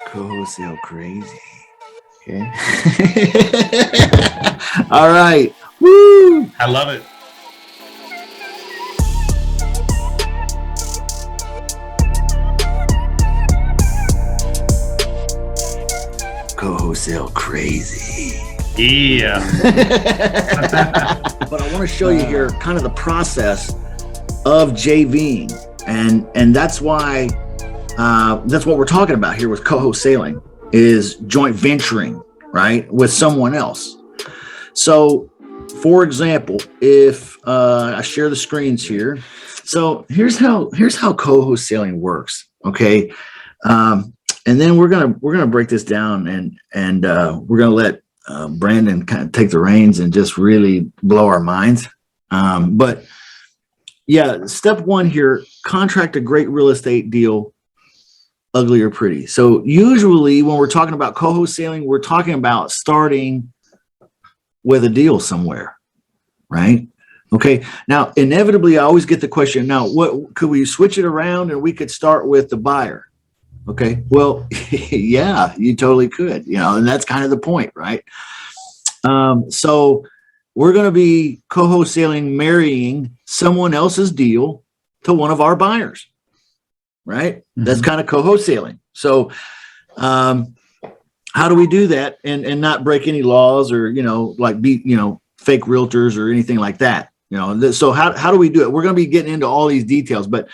Co-wholesale crazy. Okay. All right. Woo! I love it. Co-wholesale crazy. Yeah. But I want to show you here kind of the process of JVing, and that's why that's what we're talking about here with co-wholesaling is joint venturing, right, with someone else. So, for example, if I share the screens here, so here's how co-wholesaling works. Okay, and then we're gonna break this down, and we're gonna let Brandon kind of take the reins and just really blow our minds. But yeah, step one here: contract a great real estate deal, ugly or pretty. So usually when we're talking about co-wholesaling, we're talking about starting with a deal somewhere, right? Okay. Now, inevitably, I always get the question, now, what could we switch it around and we could start with the buyer? Okay. Well, yeah, you totally could, and that's kind of the point, right? So we're going to be co-wholesaling, marrying someone else's deal to one of our buyers, right? Mm-hmm. That's kind of co-wholesaling. So, how do we do that and not break any laws or, like be, fake realtors or anything like that? So how do we do it? We're going to be getting into all these details, but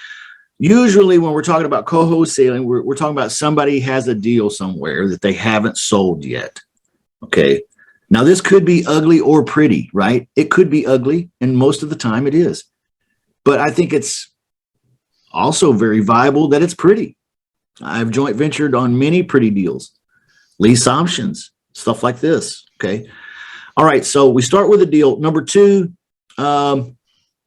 usually when we're talking about co-wholesaling, we're talking about somebody has a deal somewhere that they haven't sold yet. Okay. Now this could be ugly or pretty, right? It could be ugly, and most of the time it is. But I think it's also very viable that it's pretty. I've joint ventured on many pretty deals, lease options, stuff like this. Okay. All right. So we start with a deal. Number two,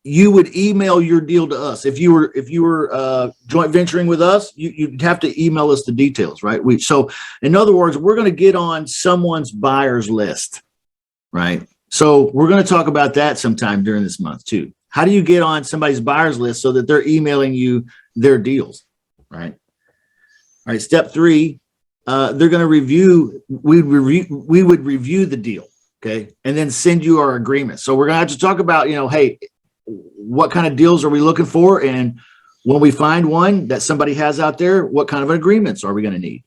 you would email your deal to us. If you were joint venturing with us, you'd have to email us the details, right? So in other words, we're going to get on someone's buyer's list, right? So we're going to talk about that sometime during this month too. How do you get on somebody's buyer's list so that they're emailing you their deals, right? All right. Step three, they're going to review. We would review the deal, okay, and then send you our agreement. So we're going to have to talk about, hey, what kind of deals are we looking for? And when we find one that somebody has out there, what kind of agreements are we going to need?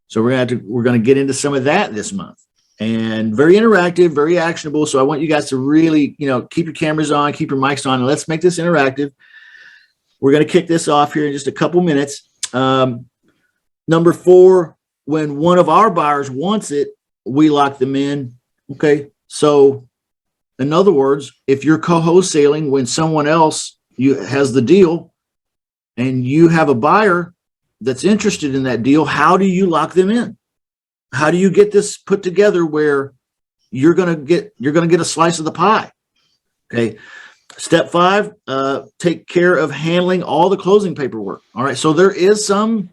So we're going to get into some of that this month, and very interactive, very actionable. So I want you guys to really, keep your cameras on, keep your mics on, and let's make this interactive. We're going to kick this off here in just a couple minutes. Number four, when one of our buyers wants it, we lock them in. Okay. So in other words, if you're co-wholesaling when someone else has the deal and you have a buyer that's interested in that deal, how do you lock them in? How do you get this put together where you're going to get a slice of the pie? Okay. Step five, take care of handling all the closing paperwork. All right. So there is some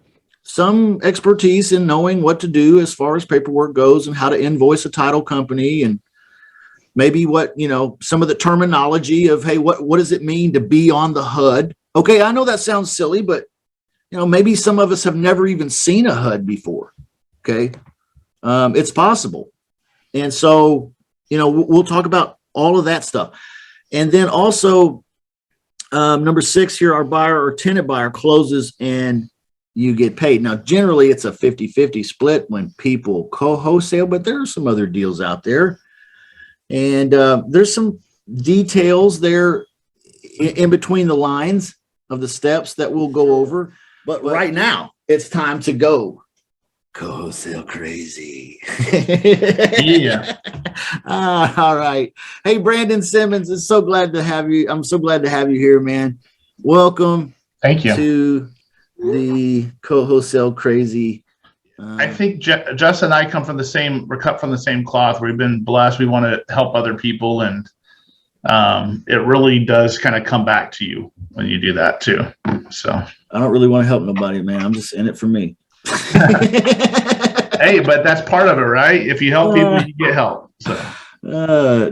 expertise in knowing what to do as far as paperwork goes and how to invoice a title company, and maybe what, some of the terminology of, hey, what does it mean to be on the HUD? Okay, I know that sounds silly, but, maybe some of us have never even seen a HUD before. Okay, it's possible. And so, we'll talk about all of that stuff. And then also, number six here, our buyer or tenant buyer closes and you get paid. Now, generally, it's a 50-50 split when people co-wholesale, but there are some other deals out there. And there's some details there in between the lines of the steps that we'll go over. But right now, it's time to go co-wholesale crazy. Yeah. All right. Hey, Brandon Simmons, it's so glad to have you. I'm so glad to have you here, man. Welcome. Thank you. To the co-wholesale crazy. I think Justin and I come from we're cut from the same cloth. We've been blessed. We want to help other people. And it really does kind of come back to you when you do that too. So I don't really want to help nobody, man. I'm just in it for me. Hey, but that's part of it, right? If you help people, you get help. So no,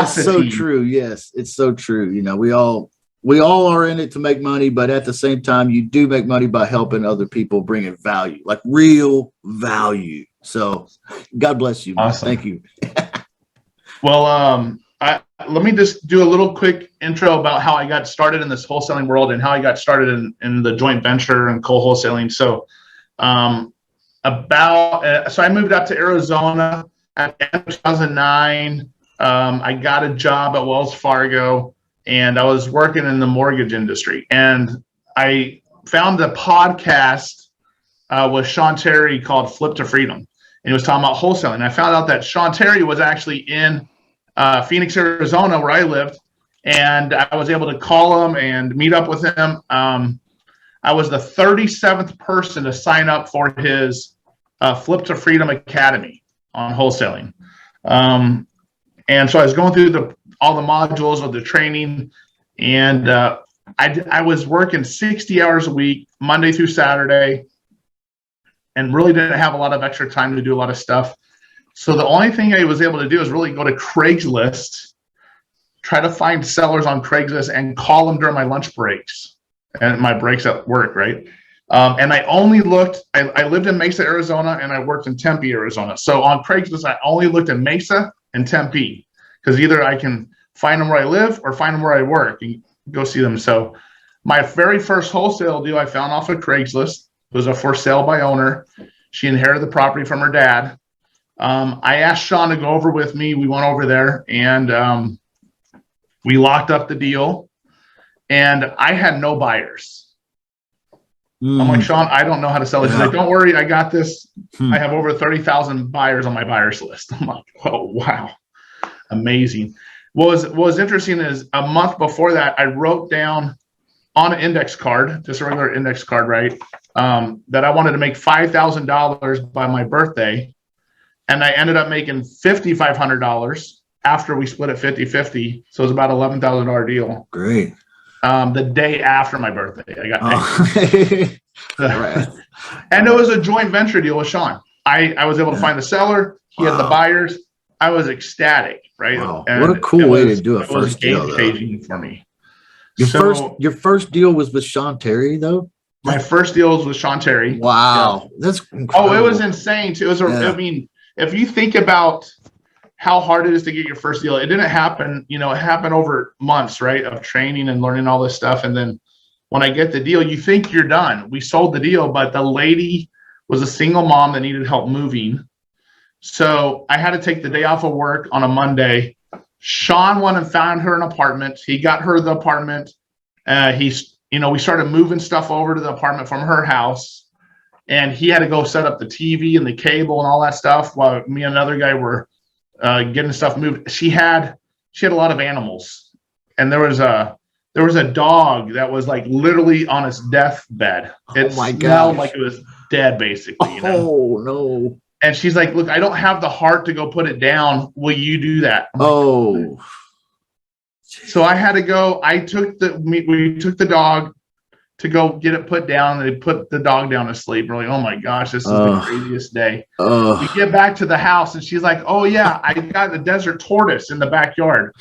it's so true. Yes, it's so true. We all we all are in it to make money, but at the same time, you do make money by helping other people, bringing value, like real value. So God bless you, man. Awesome. Thank you. Well, let me just do a little quick intro about how I got started in this wholesaling world and how I got started in the joint venture and co-wholesaling. So, so I moved out to Arizona at the end of 2009. I got a job at Wells Fargo, and I was working in the mortgage industry. And I found a podcast with Sean Terry called Flip to Freedom. And he was talking about wholesaling. I found out that Sean Terry was actually in Phoenix, Arizona, where I lived. And I was able to call him and meet up with him. I was the 37th person to sign up for his Flip to Freedom Academy on wholesaling. And so I was going through all the modules of the training, and I was working 60 hours a week, Monday through Saturday, and really didn't have a lot of extra time to do a lot of stuff. So the only thing I was able to do is really go to Craigslist, try to find sellers on Craigslist, and call them during my lunch breaks and my breaks at work, right? And I only looked, I lived in Mesa, Arizona, and I worked in Tempe, Arizona. So on Craigslist, I only looked in Mesa and Tempe, because either I can find them where I live or find them where I work and go see them. So my very first wholesale deal I found off of Craigslist was a for sale by owner. She inherited the property from her dad. I asked Sean to go over with me. We went over there, and we locked up the deal, and I had no buyers. I'm like, Sean, I don't know how to sell this. He's like, don't worry, I got this. I have over 30,000 buyers on my buyers list. I'm like, oh, wow. Amazing. What was interesting is a month before that, I wrote down on an index card, just a regular index card, right, that I wanted to make $5,000 by my birthday. And I ended up making $5,500 after we split it 50-50. So it was about $11,000 deal. Great. The day after my birthday, I got paid. Right. And it was a joint venture deal with Sean. I was able to find the seller. He had the buyers. I was ecstatic, right? Wow. What a cool way to do a first deal. It was game-changing for me. Your first deal was with Sean Terry, though? My first deal was with Sean Terry. Wow. Yeah. That's incredible. Oh, it was insane, too. I mean, if you think about how hard it is to get your first deal, it didn't happen, it happened over months, right, of training and learning all this stuff. And then when I get the deal, you think you're done. We sold the deal, but the lady was a single mom that needed help moving. So I had to take the day off of work on a Monday. Sean went and found her an apartment. He got her the apartment. We started moving stuff over to the apartment from her house, and he had to go set up the TV and the cable and all that stuff while me and another guy were getting stuff moved. She had a lot of animals, and there was a dog that was like literally on its deathbed. It smelled like it was dead, basically. Oh no. And she's like, look, I don't have the heart to go put it down. Will you do that? Oh. So I had to go. We took the dog to go get it put down. They put the dog down to sleep. We're like, oh my gosh, this is the craziest day. We get back to the house, and she's like, oh yeah, I got a desert tortoise in the backyard.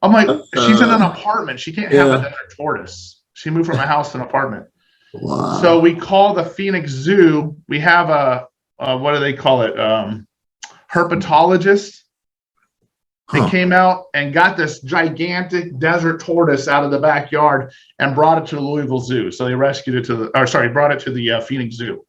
I'm like, she's in an apartment. She can't have a desert tortoise. She moved from a house to an apartment. Wow. So we call the Phoenix Zoo. We have a what do they call it? Herpetologist. They came out and got this gigantic desert tortoise out of the backyard and brought it to the Louisville Zoo. So they rescued it brought it to the Phoenix Zoo.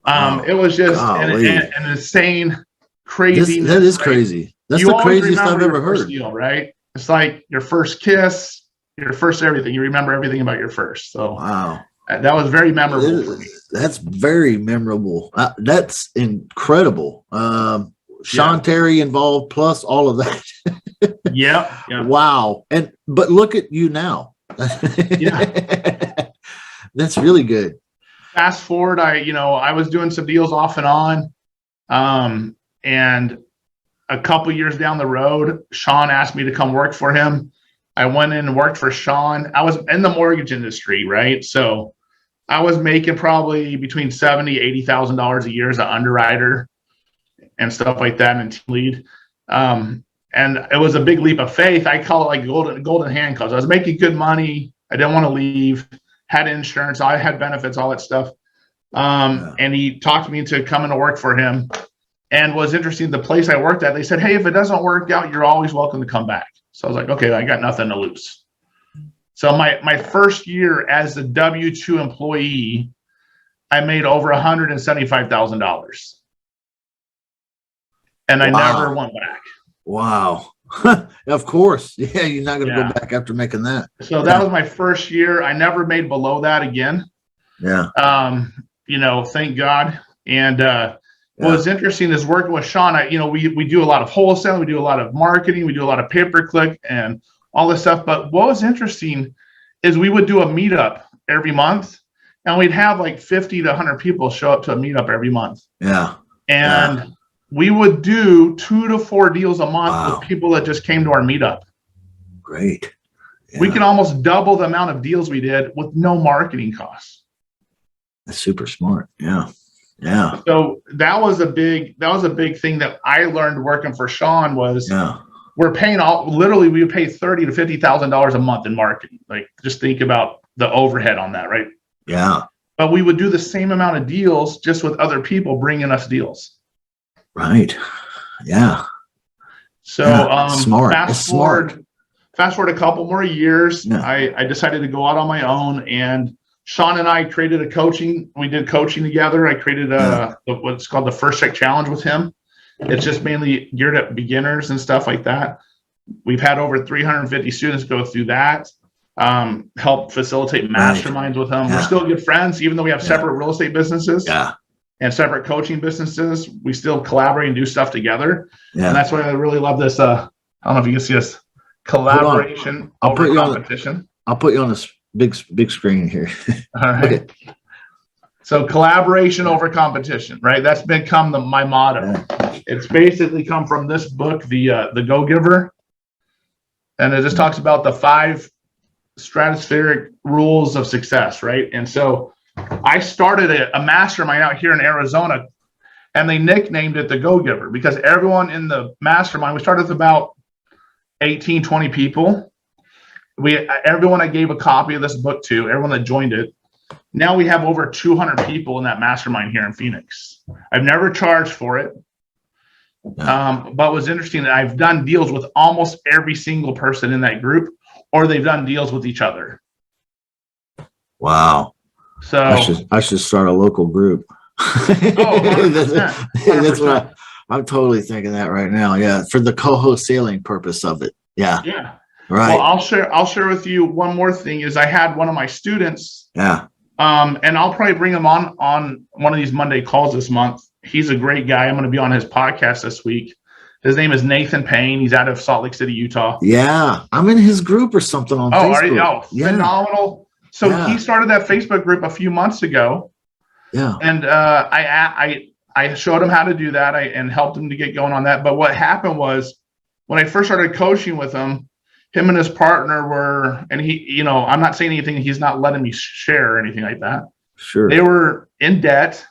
It was just an insane, crazy. That is crazy. That's the craziest I've ever heard. Deal, right? It's like your first kiss, your first everything. You remember everything about your first. So wow. That was very memorable for me. That's very memorable. That's incredible. Sean Terry involved, plus all of that. Yeah. Wow. But look at you now. Yeah. That's really good. Fast forward, I was doing some deals off and on. And a couple years down the road, Sean asked me to come work for him. I went in and worked for Sean. I was in the mortgage industry, right? So I was making probably between $70,000 $80,000 a year as an underwriter and stuff like that, and team lead. And it was a big leap of faith. I call it like golden handcuffs. I was making good money. I didn't want to leave, had insurance, I had benefits, all that stuff. And he talked me into coming to work for him. And was interesting, the place I worked at, they said, hey, if it doesn't work out, you're always welcome to come back. So I was like, okay, I got nothing to lose. So my first year as a W-2 employee, I made over $175,000. And I never went back. Wow. Of course. Yeah, you're not going to go back after making that. So that was my first year. I never made below that again. Yeah. Thank God. And what was interesting is working with Sean. We do a lot of wholesale, we do a lot of marketing, we do a lot of pay-per-click and all this stuff. But what was interesting is we would do a meetup every month, and we'd have like 50 to 100 people show up to a meetup every month. Yeah. And we would do 2 to 4 deals a month with people that just came to our meetup. Great. Yeah. We could almost double the amount of deals we did with no marketing costs. That's super smart. Yeah. Yeah. So that was a big thing that I learned working for Sean was we're paying literally we would pay $30,000 to $50,000 a month in marketing. Like, just think about the overhead on that, right? Yeah. But we would do the same amount of deals just with other people bringing us deals. Right. Yeah. So smart. Fast forward a couple more years, I decided to go out on my own, and Sean and I created we did coaching together. I created what's called the First Check Challenge with him. It's just mainly geared at beginners and stuff like that. We've had over 350 students go through that, help facilitate masterminds with them. We're still good friends, even though we have separate real estate businesses and separate coaching businesses. We still collaborate and do stuff together. Yeah. And that's why I really love this. I don't know if you can see this collaboration over competition. I'll put you on this big screen here. All right. Okay. So collaboration over competition, right? That's become my motto. It's basically come from this book, the Go Giver. And it just talks about the 5 stratospheric rules of success, right? And so I started a mastermind out here in Arizona, and they nicknamed it the Go Giver because everyone in the mastermind, we started with about 18, 20 people. Everyone I gave a copy of this book to, everyone that joined it. Now we have over 200 people in that mastermind here in Phoenix. I've never charged for it. But what's interesting, I've done deals with almost every single person in that group, or they've done deals with each other. Wow. So I should start a local group. That's what I'm totally thinking that right now. Yeah. For the co-wholesaling purpose of it. Yeah. Yeah. Right. Well, I'll share with you one more thing is I had one of my students. Yeah. And I'll probably bring him on one of these Monday calls this month. He's a great guy. I'm going to be on his podcast this week. His name is Nathan Payne. He's out of Salt Lake City, Utah. Yeah. I'm in his group or something on Facebook. Are you? Oh, phenomenal. So he started that Facebook group a few months ago. Yeah. And I showed him how to do that and helped him to get going on that. But what happened was when I first started coaching with him and his partner were, and he, I'm not saying anything. He's not letting me share or anything like that. Sure. They were in debt,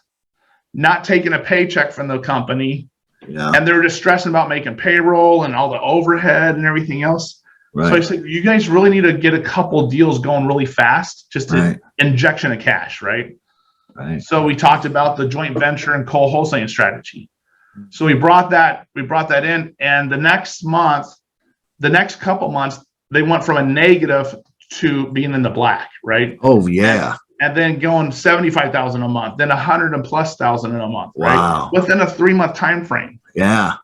not taking a paycheck from the company. Yeah. And they were just stressing about making payroll and all the overhead and everything else. Right. So I said, you guys really need to get a couple deals going really fast, just to injection of cash, right? Right. So we talked about the joint venture and co-wholesaling strategy. So we brought that in, and the next couple months, they went from a negative to being in the black, right? Oh yeah. And then going 75,000 a month, then 100,000+ in a month, right? Wow. Within a 3-month time frame. Yeah.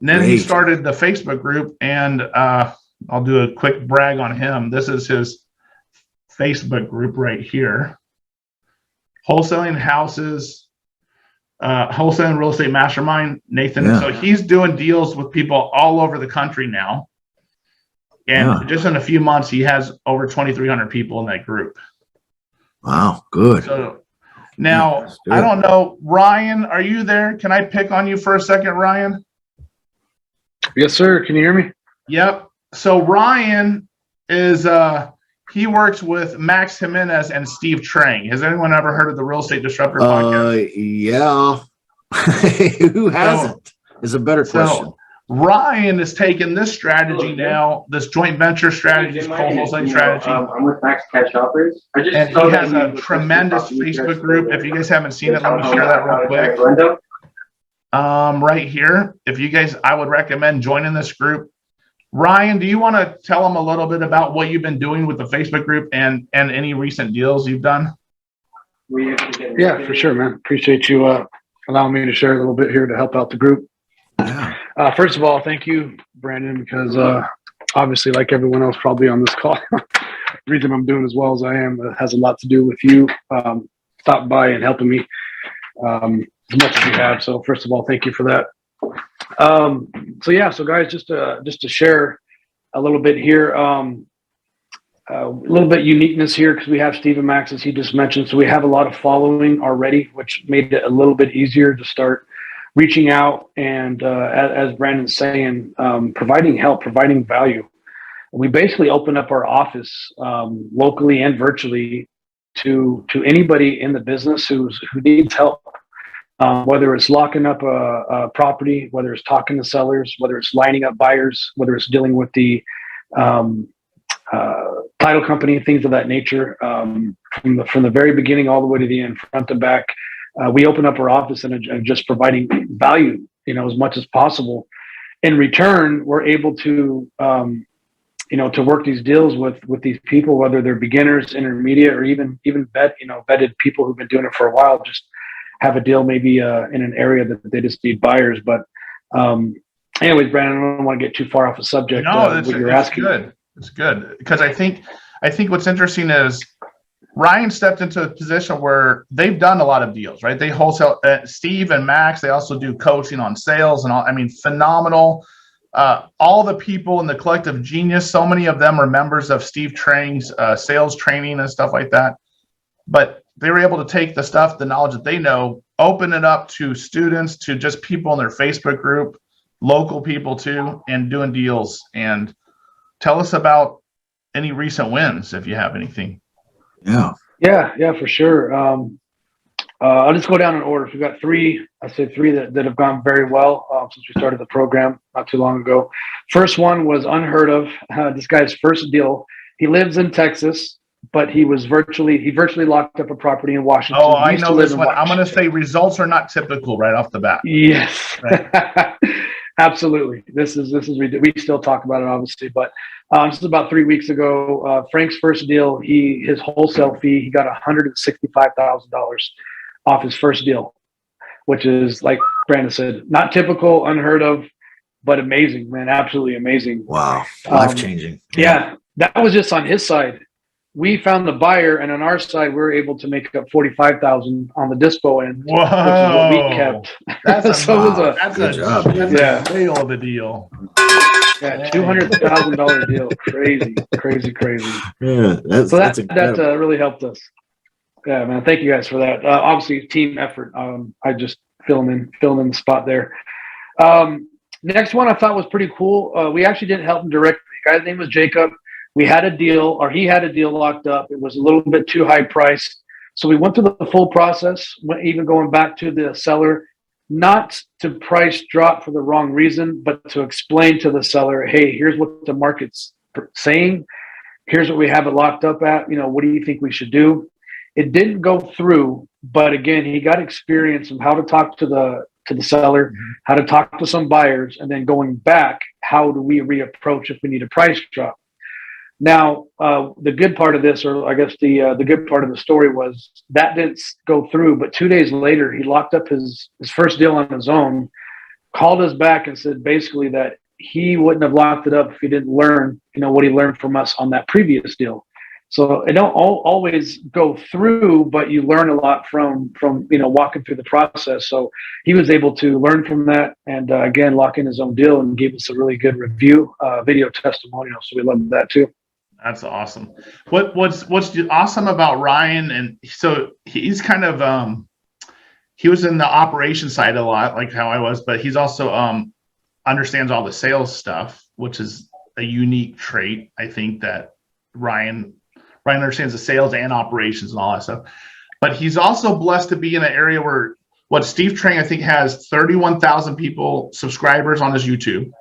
And then he started the Facebook group, and I'll do a quick brag on him. This is his Facebook group right here. Wholesaling Houses, Wholesaling Real Estate Mastermind, Nathan. Yeah. So he's doing deals with people all over the country now. And just in a few months, he has over 2,300 people in that group. Wow, good. So now, I don't know, Ryan, are you there? Can I pick on you for a second, Ryan? Yes, sir. Can you hear me? Yep. So Ryan is he works with Max Jimenez and Steve Trang. Has anyone ever heard of the Real Estate Disruptor podcast? Yeah. Who hasn't? Is a better question. Ryan is taking this strategy now, this joint venture strategy, this co-wholesaling strategy. I'm with Max Cash Offers. And he has a tremendous Facebook group. If you guys haven't seen it, let me share that real quick. Right here. If you guys, I would recommend joining this group. Ryan, do you want to tell them a little bit about what you've been doing with the Facebook group and any recent deals you've done? Yeah, for sure, man. Appreciate you allowing me to share a little bit here to help out the group. Yeah. First of all, thank you, Brandon, because obviously, like everyone else probably on this call, the reason I'm doing as well as I am has a lot to do with you stopping by and helping me as much as you have. So first of all, thank you for that. So guys, just to share a little bit here, a little bit uniqueness here because we have Steve and Max, as he just mentioned. So we have a lot of following already, which made it a little bit easier to start reaching out and, as Brandon's saying, providing help, providing value. We basically open up our office locally and virtually to anybody in the business who needs help. Whether it's locking up a property, whether it's talking to sellers, whether it's lining up buyers, whether it's dealing with the title company, things of that nature, from the very beginning all the way to the end, front to back, we open up our office and just providing value, as much as possible. In return, we're able to, to work these deals with these people, whether they're beginners, intermediate, or even vetted people who've been doing it for a while. Just have a deal maybe in an area that they just need buyers. But anyways, Brandon, I don't want to get too far off the subject. No, it's good. It's good because I think what's interesting is Ryan stepped into a position where they've done a lot of deals, right? They wholesale. Steve and Max, they also do coaching on sales and all. I mean, phenomenal. All the people in the collective genius. So many of them are members of Steve Trang's sales training and stuff like that. But they were able to take the stuff, the knowledge that they know, open it up to students, to just people in their Facebook group, local people too, and doing deals. And tell us about any recent wins, if you have anything. Yeah, for sure. I'll just go down in order. We've got three that have gone very well since we started the program not too long ago. First one was unheard of. This guy's first deal. He lives in Texas, but he virtually locked up a property in Washington. Oh, I know this one. I'm going to say results are not typical right off the bat. Yes, right. Absolutely. This is we still talk about it, obviously, but this is about 3 weeks ago. Frank's first deal, his wholesale fee, he got $165,000 off his first deal, which is, like Brandon said, not typical, unheard of, but amazing, man. Absolutely amazing. Wow, life changing. Yeah, that was just on his side. We found the buyer, and on our side, we were able to make up $45,000 on the dispo end, Whoa. which is what we kept. That's a good job. Sale of a deal. Yeah, $200,000 deal. Crazy. Yeah, that really helped us. Yeah, man. Thank you guys for that. Obviously, team effort. I just filling in the spot there. Next one I thought was pretty cool. We actually didn't help him directly. The guy's name was Jacob. He had a deal locked up. It was a little bit too high priced. So we went through the full process, even going back to the seller, not to price drop for the wrong reason, but to explain to the seller, hey, here's what the market's saying. Here's what we have it locked up at. What do you think we should do? It didn't go through, but again, he got experience of how to talk to the seller, how to talk to some buyers, and then going back, how do we reapproach if we need a price drop? Now, the good part of this, or I guess the good part of the story, was that didn't go through. But 2 days later, he locked up his first deal on his own, called us back and said basically that he wouldn't have locked it up if he didn't learn, what he learned from us on that previous deal. So it don't always go through, but you learn a lot from walking through the process. So he was able to learn from that, and again, lock in his own deal and gave us a really good review, video testimonial. So we love that too. That's awesome. What's awesome about Ryan, and so he's kind of he was in the operation side a lot, like how I was, but he's also understands all the sales stuff, which is a unique trait. I think that Ryan understands the sales and operations and all that stuff. But he's also blessed to be in an area where Steve Trang, I think, has 31,000 subscribers on his YouTube.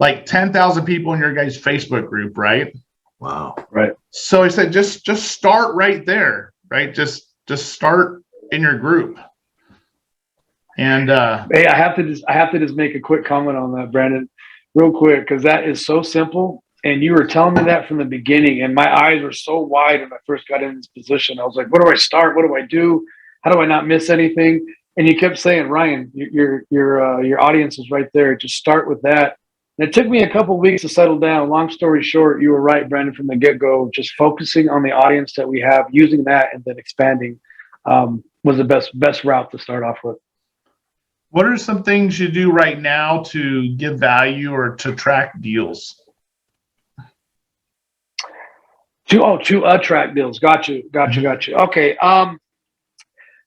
like 10,000 people in your guys' Facebook group, right? Wow. Right. So I said, just start right there, right? Just start in your group. And Hey, I have to just make a quick comment on that, Brandon, real quick, because that is so simple. And you were telling me that from the beginning, and my eyes were so wide when I first got in this position. I was like, "Where do I start? What do I do? How do I not miss anything?" And you kept saying, "Ryan, your audience is right there. Just start with that." And it took me a couple of weeks to settle down. Long story short, you were right, Brandon, from the get-go. Just focusing on the audience that we have, using that, and then expanding was the best route to start off with. what are some things you do right now to give value or to track deals? To attract deals. Got you. Okay.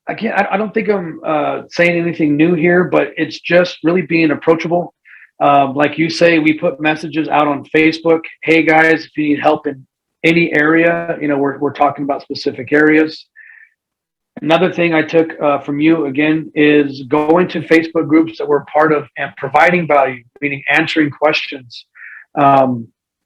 Again, I don't think I'm saying anything new here, but it's just really being approachable. Like you say, we put messages out on Facebook. Hey guys, if you need help in any area, we're talking about specific areas. Another thing I took from you again is going to Facebook groups that we're part of and providing value, meaning answering questions.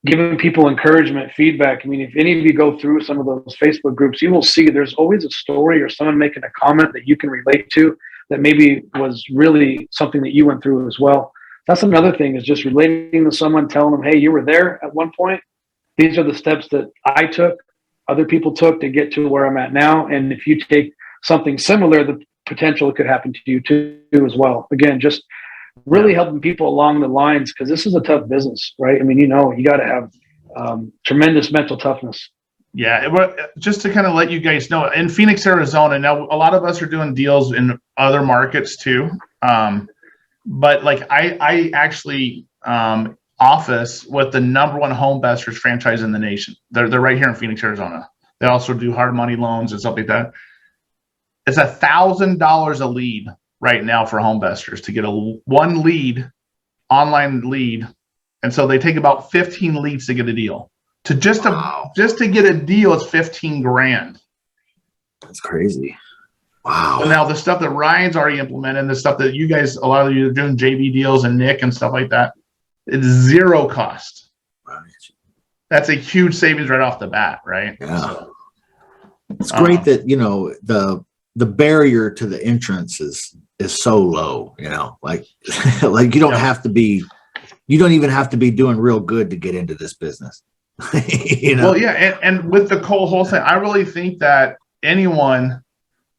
Giving people encouragement, feedback. I mean, if any of you go through some of those Facebook groups, you will see there's always a story or someone making a comment that you can relate to that maybe was really something that you went through as well. That's another thing, is just relating to someone, telling them, hey, you were there at one point. These are the steps that I took, other people took to get to where I'm at now. And if you take something similar, the potential it could happen to you too as well. Again, just really helping people along the lines, because this is a tough business, right? I mean, you got to have tremendous mental toughness. Yeah, just to kind of let you guys know, in Phoenix, Arizona, now a lot of us are doing deals in other markets too. But like I actually office with the #1 home investors franchise in the nation. They're right here in Phoenix, Arizona. They also do hard money loans and stuff like that. It's $1,000 a lead right now for home investors to get one lead, online lead. And so they take about 15 leads to get a deal. Just to get a deal, it's 15 grand. That's crazy. Wow. So now the stuff that Ryan's already implemented, the stuff that you guys, a lot of you are doing JV deals and Nick and stuff like that, it's zero cost. Right. That's a huge savings right off the bat, right? Yeah. So, it's great that, the barrier to the entrance is so low, like you don't have to be, you don't even have to be doing real good to get into this business. Well, yeah. And with the Co-wholesaling, I really think that anyone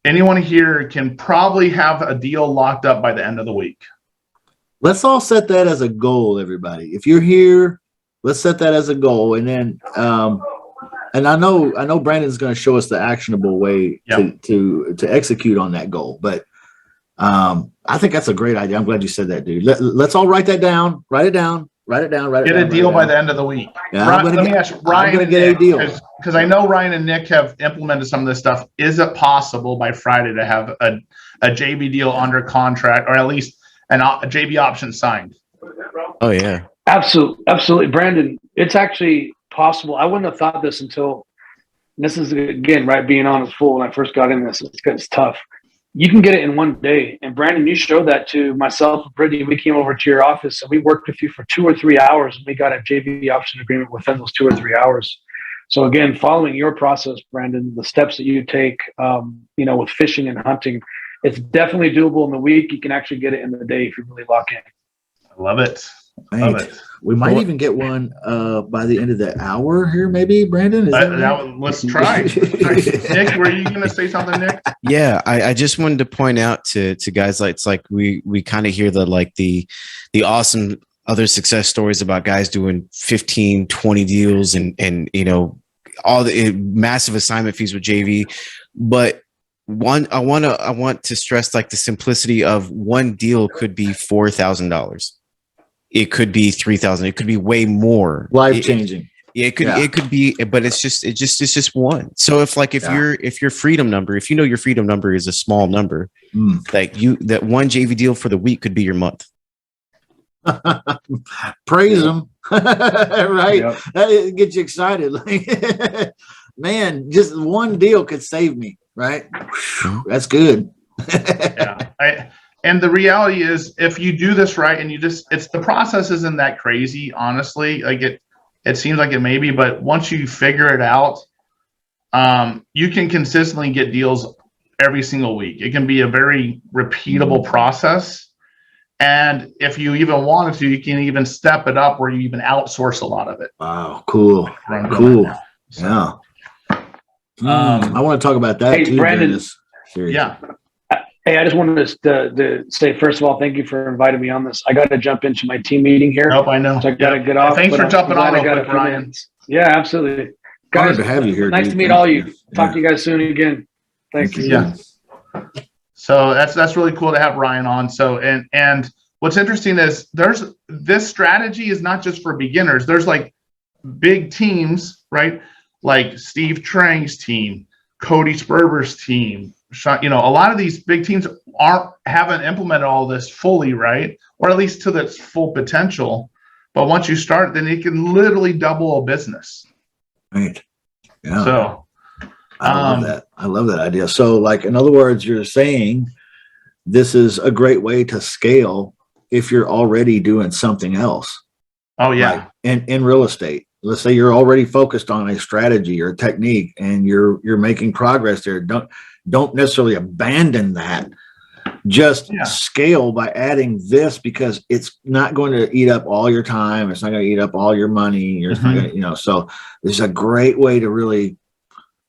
here can probably have a deal locked up by the end of the week. Let's all set that as a goal, everybody. If you're here, let's set that as a goal. And then, and I know Brandon's going to show us the actionable way to execute on that goal. But I think that's a great idea. I'm glad you said that, dude. Let's all write that down. Write it down. Get a deal by the end of the week. Yeah, Let me ask Ryan. I'm going to get a deal because I know Ryan and Nick have implemented some of this stuff. Is it possible by Friday to have a JV deal under contract, or at least a JV option signed? Oh yeah, Absolutely, Brandon. It's actually possible. I wouldn't have thought this until, this is again, right, being honest full, when I first got in this, it's tough. You can get it in one day. And Brandon, you showed that to myself and Brittany. We came over to your office and we worked with you for 2 or 3 hours, and we got a JV option agreement within those 2 or 3 hours. So again, following your process, Brandon, the steps that you take, with fishing and hunting, it's definitely doable in the week. You can actually get it in the day if you really lock in. I love it. We might even get one by the end of the hour here, maybe, Brandon. Is that right? Let's try. Nick, were you going to say something, Nick? yeah. I just wanted to point out to guys, like, it's like we kind of hear the awesome other success stories about guys doing 15, 20 deals and all the massive assignment fees with JV, but I want to stress like the simplicity of one deal could be $4,000. It could be 3,000. It could be way more. Life changing. It could be, but it's just one. So if your freedom number, if your freedom number is a small number, like that one JV deal for the week could be your month. Praise them. Right. Yep. That gets you excited. Like, man, just one deal could save me. Right. That's good. Yeah. And the reality is, if you do this right, and it's the process isn't that crazy, honestly. Like it seems like it may be, but once you figure it out, you can consistently get deals every single week. It can be a very repeatable process. And if you even wanted to, you can even step it up where you even outsource a lot of it. Wow, cool. Cool. Yeah. I want to talk about that Hey, too. Brandon. During this series. Yeah. Hey, I just wanted to say, first of all, thank you for inviting me on this. I got to jump into my team meeting here. Nope, I know. So I got to get off. Thanks but for I'm jumping glad on I real got a quick, few Ryan. minutes. Yeah, absolutely. Honored Guys, to have you here. nice dude. to meet Thank all you. Talk Yeah. to you guys soon again. Thanks. Thank you. Yeah. So that's really cool to have Ryan on. So and what's interesting is this strategy is not just for beginners. There's like big teams, right? Like Steve Trang's team, Cody Sperber's team. A lot of these big teams haven't implemented all this fully, right? Or at least to its full potential. But once you start, then it can literally double a business. Right. Yeah. So I love that. I love that idea. So, like, in other words, you're saying this is a great way to scale if you're already doing something else. oh yeah. Like in real estate. Let's say you're already focused on a strategy or a technique and you're making progress there. Don't necessarily abandon that. Just scale by adding this, because it's not going to eat up all your time. It's not going to eat up all your money. It's not going to, so this is a great way to really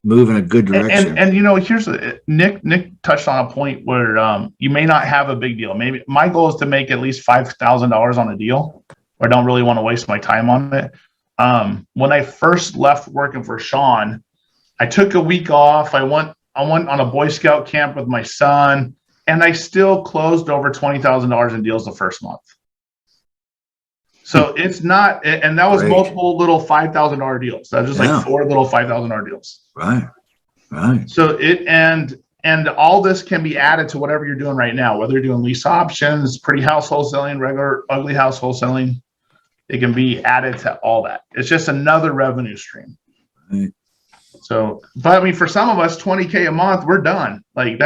move in a good direction. And here's Nick touched on a point where you may not have a big deal. Maybe my goal is to make at least $5,000 on a deal. I don't really want to waste my time on it. When I first left working for Sean, I took a week off. I went on a Boy Scout camp with my son, and I still closed over $20,000 in deals the first month. So it's not, and that was multiple little $5,000 deals. That was just like 4 little $5,000 deals. Right. So and all this can be added to whatever you're doing right now, whether you're doing lease options, pretty house wholesaling, regular ugly house wholesaling. It can be added to all that. It's just another revenue stream. Right. So, but I mean, for some of us, $20K a month, we're done. Like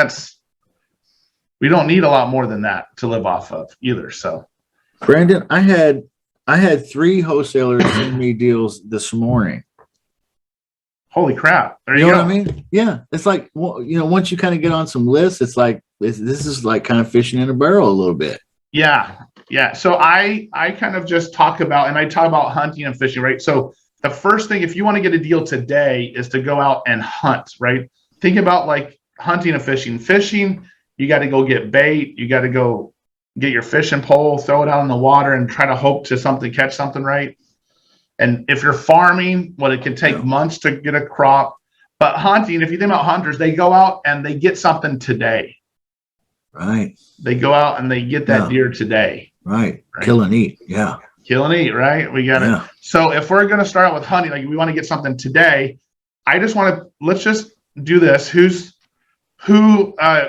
we don't need a lot more than that to live off of either. So, Brandon, I had 3 wholesalers send me deals this morning. holy crap. There You you know go. what I mean? Yeah. It's like, once you kind of get on some lists, it's like, this is like kind of fishing in a barrel a little bit. Yeah. So I kind of just talk about hunting and fishing, right? So the first thing, if you want to get a deal today, is to go out and hunt, right? Think about like hunting and fishing. Fishing, you got to go get bait. You got to go get your fishing pole, throw it out in the water, and try to hope to catch something, right? And if you're farming, it can take months to get a crop. But hunting, if you think about hunters, they go out and they get something today. Right. They go out and they get that deer today. Right. Kill and eat. Yeah. Kill and eat, right? We got it. So if we're going to start out with hunting, like we want to get something today, let's just do this.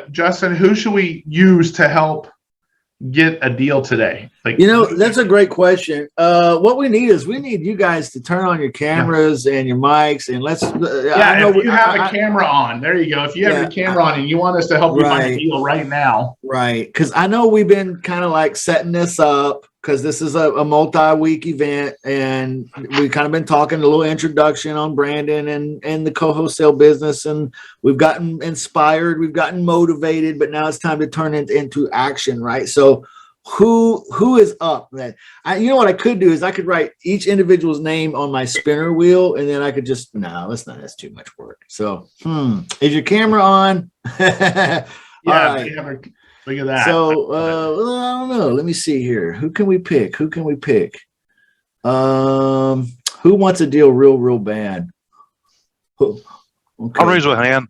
Justin, who should we use to help get a deal today? Like, that's a great question. What we need is you guys to turn on your cameras and your mics, and let's. If you have a camera on, there you go. If you have your camera on and you want us to help you find a deal right now, right? Because I know we've been kind of like setting this up, because this is a multi-week event, and we've kind of been talking a little introduction on Brandon and the co-wholesale business, and we've gotten inspired, we've gotten motivated, but now it's time to turn it into action, right? So who is up? What I could do is I could write each individual's name on my spinner wheel, and then I could just, that's too much work. So is your camera on? yeah. All right. Look at that. So I don't know. Let me see here. Who can we pick? Who wants a deal real bad? Okay. I'll raise one hand.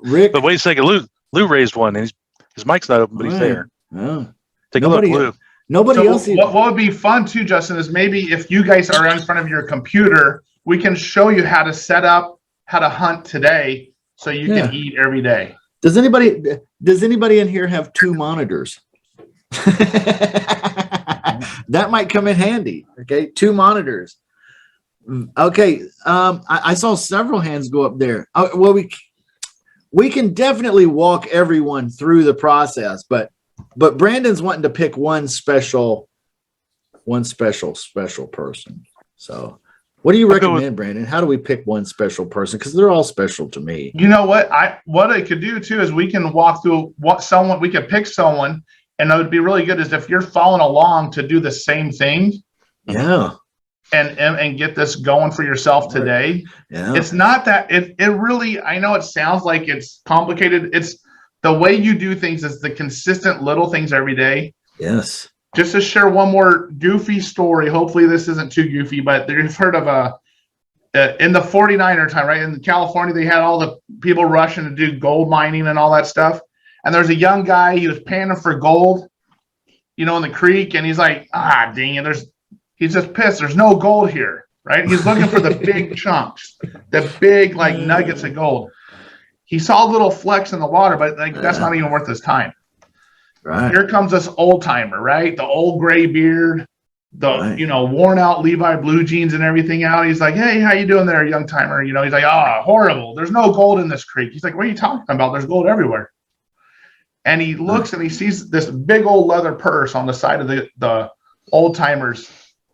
Rick. But wait a second, Lou raised one, and his mic's not open, but he's there. Oh. Take a look, Lou. Nobody else. What would be fun too, Justin, is maybe if you guys are in front of your computer, we can show you how to set up, how to hunt today, so you can eat every day. Does anybody in here have 2 monitors? That might come in handy. Okay, 2 monitors. Okay, I saw several hands go up there. we can definitely walk everyone through the process, but Brandon's wanting to pick one special person. So what do you I'll go recommend, Brandon? How do we pick one special person? Because they're all special to me. You know what? What I could do too is we can walk through we could pick someone, and it would be really good is if you're following along to do the same thing. Yeah. And get this going for yourself today. Yeah. It's not that it really, I know it sounds like it's complicated. It's the way you do things is the consistent little things every day. Yes. Just to share one more goofy story. Hopefully this isn't too goofy, but you've heard of in the 49er time, right? In California, they had all the people rushing to do gold mining and all that stuff. And there's a young guy, he was panning for gold, in the creek. And he's like, dang it, he's just pissed. There's no gold here, right? He's looking for the big chunks, the big nuggets of gold. He saw little flecks in the water, but that's not even worth his time. Right. Here comes this old timer, right? The old gray beard, worn out Levi blue jeans and everything out. He's like, hey, how you doing there, young timer? He's like, horrible. There's no gold in this creek. He's like, what are you talking about? There's gold everywhere. And he looks and he sees this big old leather purse on the side of the old timer's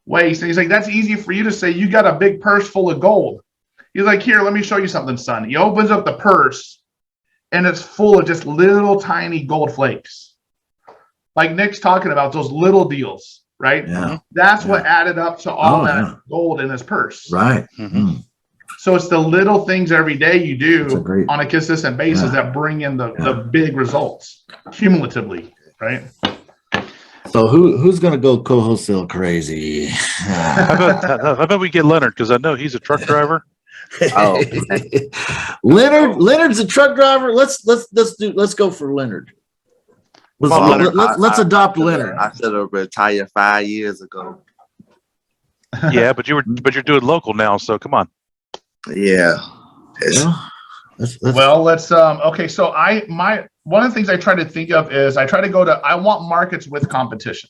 waist. And he's like, that's easy for you to say. You got a big purse full of gold. He's like, here, let me show you something, son. He opens up the purse and it's full of just little tiny gold flakes. Like Nick's talking about, those little deals, right? Yeah. That's what added up to all that gold in his purse. Right. Mm-hmm. So it's the little things every day you do great, on a consistent basis that bring in the big results cumulatively, right? So who's going to go co-wholesale crazy? How about we get Leonard, because I know he's a truck driver. Oh, Leonard's a truck driver. Let's go for Leonard. Let's adopt Leonard. I should have retired 5 years ago. Yeah, but you're doing local now, so come on. Yeah. Well, let's okay. So one of the things I try to think of is I want markets with competition.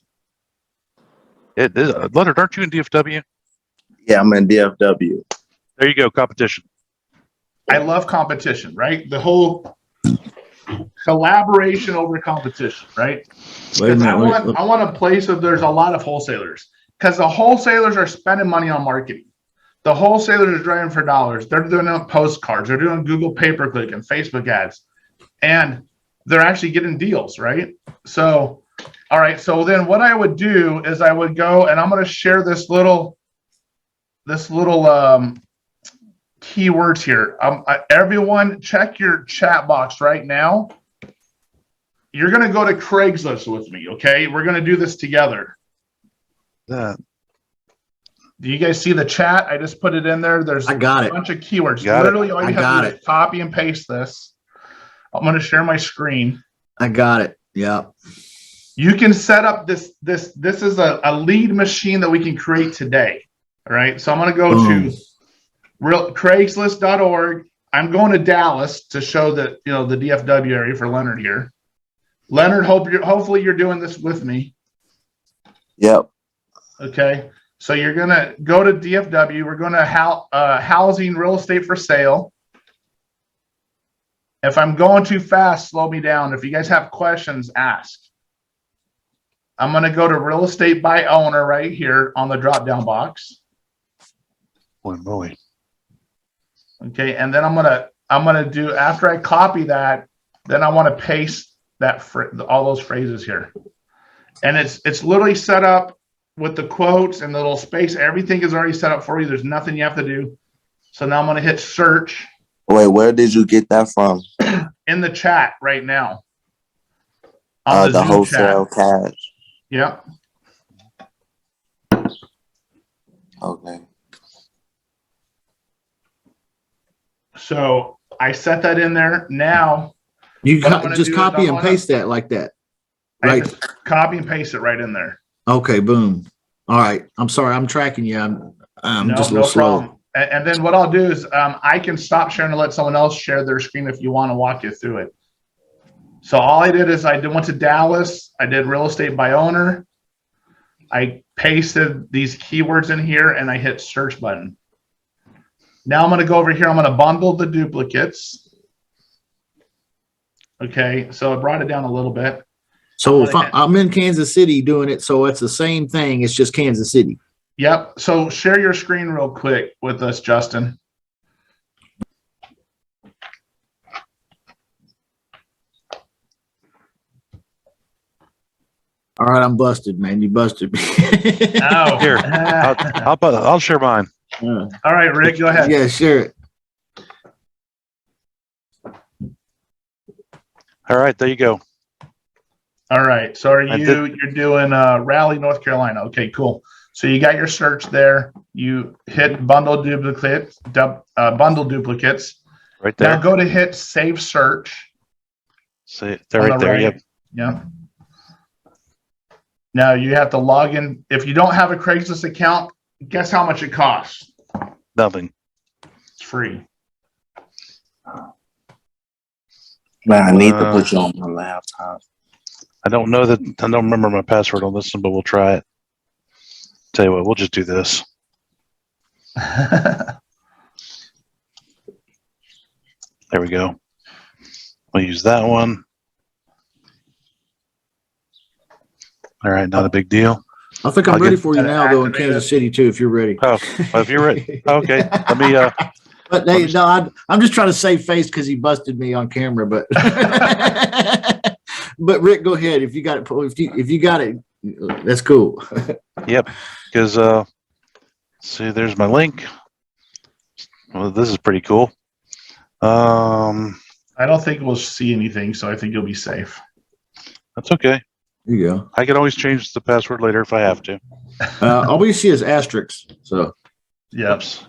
It is Leonard, aren't you in DFW? Yeah, I'm in DFW. There you go, competition. I love competition, right? The whole collaboration over competition, right? I want a place where there's a lot of wholesalers, because the wholesalers are spending money on marketing. The wholesalers are driving for dollars. They're doing postcards. They're doing Google pay-per-click and Facebook ads, and they're actually getting deals, right? So, all right. So then what I would do is I would go and I'm going to share this little keywords here. Everyone check your chat box right now. You're going to go to Craigslist with me. Okay. We're going to do this together. Do you guys see the chat? I just put it in there. There's I got a it. bunch of keywords. Got Literally all you I have got to do it. is copy and paste this. I'm going to share my screen. I got it. Yeah. You can set up this is a lead machine that we can create today. All right. So I'm going to go to Craigslist.org. I'm going to Dallas to show that, the DFW area for Leonard here. Leonard, hopefully you're doing this with me. Yep. Okay. So you're going to go to DFW. We're going to housing real estate for sale. If I'm going too fast, slow me down. If you guys have questions, ask. I'm going to go to real estate by owner right here on the drop down box. Boy, boy. Okay. And then I'm going to do, after I copy that, then I want to paste all those phrases here. And it's literally set up with the quotes and the little space. Everything is already set up for you. There's nothing you have to do. So now I'm going to hit search. Wait, where did you get that from? In the chat right now. The Zoom wholesale chat. cash. Yep. Okay. So I set that in there. Now You What I'm gonna just do is copy I'm and gonna- paste that like that. I Right. just copy and paste it right in there. Okay. Boom. All right. I'm sorry. I'm tracking you. I'm just a little slow. problem. And then what I'll do is I can stop sharing and let someone else share their screen if you want to walk you through it. So all I did is went to Dallas. I did real estate by owner. I pasted these keywords in here and I hit search button. Now I'm going to go over here. I'm going to bundle the duplicates. Okay, so I brought it down a little bit. So if I'm in Kansas City doing it, so it's the same thing. It's just Kansas City. Yep. So share your screen real quick with us, Justin. All right, I'm busted, man. You busted me. Oh, Here, I'll share mine. All right, Rick, go ahead. Yeah, sure. All right, there you go. All right. So you're doing Raleigh, North Carolina. Okay, cool. So you got your search there. You hit bundle duplicates, Right there. Now go to hit save search. See, they're right there. Yep. Yep. Now you have to log in. If you don't have a Craigslist account, guess how much it costs? Nothing. It's free. Man, I need to put you on my laptop. I don't know that. I don't remember my password on this one, but we'll try it. Tell you what, we'll just do this. There we go. We'll use that one. All right, not a big deal. I think I'm I'll ready get for you now, though, in activated. Kansas City too. If you're ready. Oh, well, if you're ready, okay. Let me. But I'm just trying to save face because he busted me on camera. But but Rick, go ahead. If you got it, if you got it, that's cool. Yep. Because see, there's my link. Well, this is pretty cool. I don't think we'll see anything, so I think you'll be safe. That's okay. There you go. I can always change the password later if I have to. All we see is asterisks. So Yep. Oops.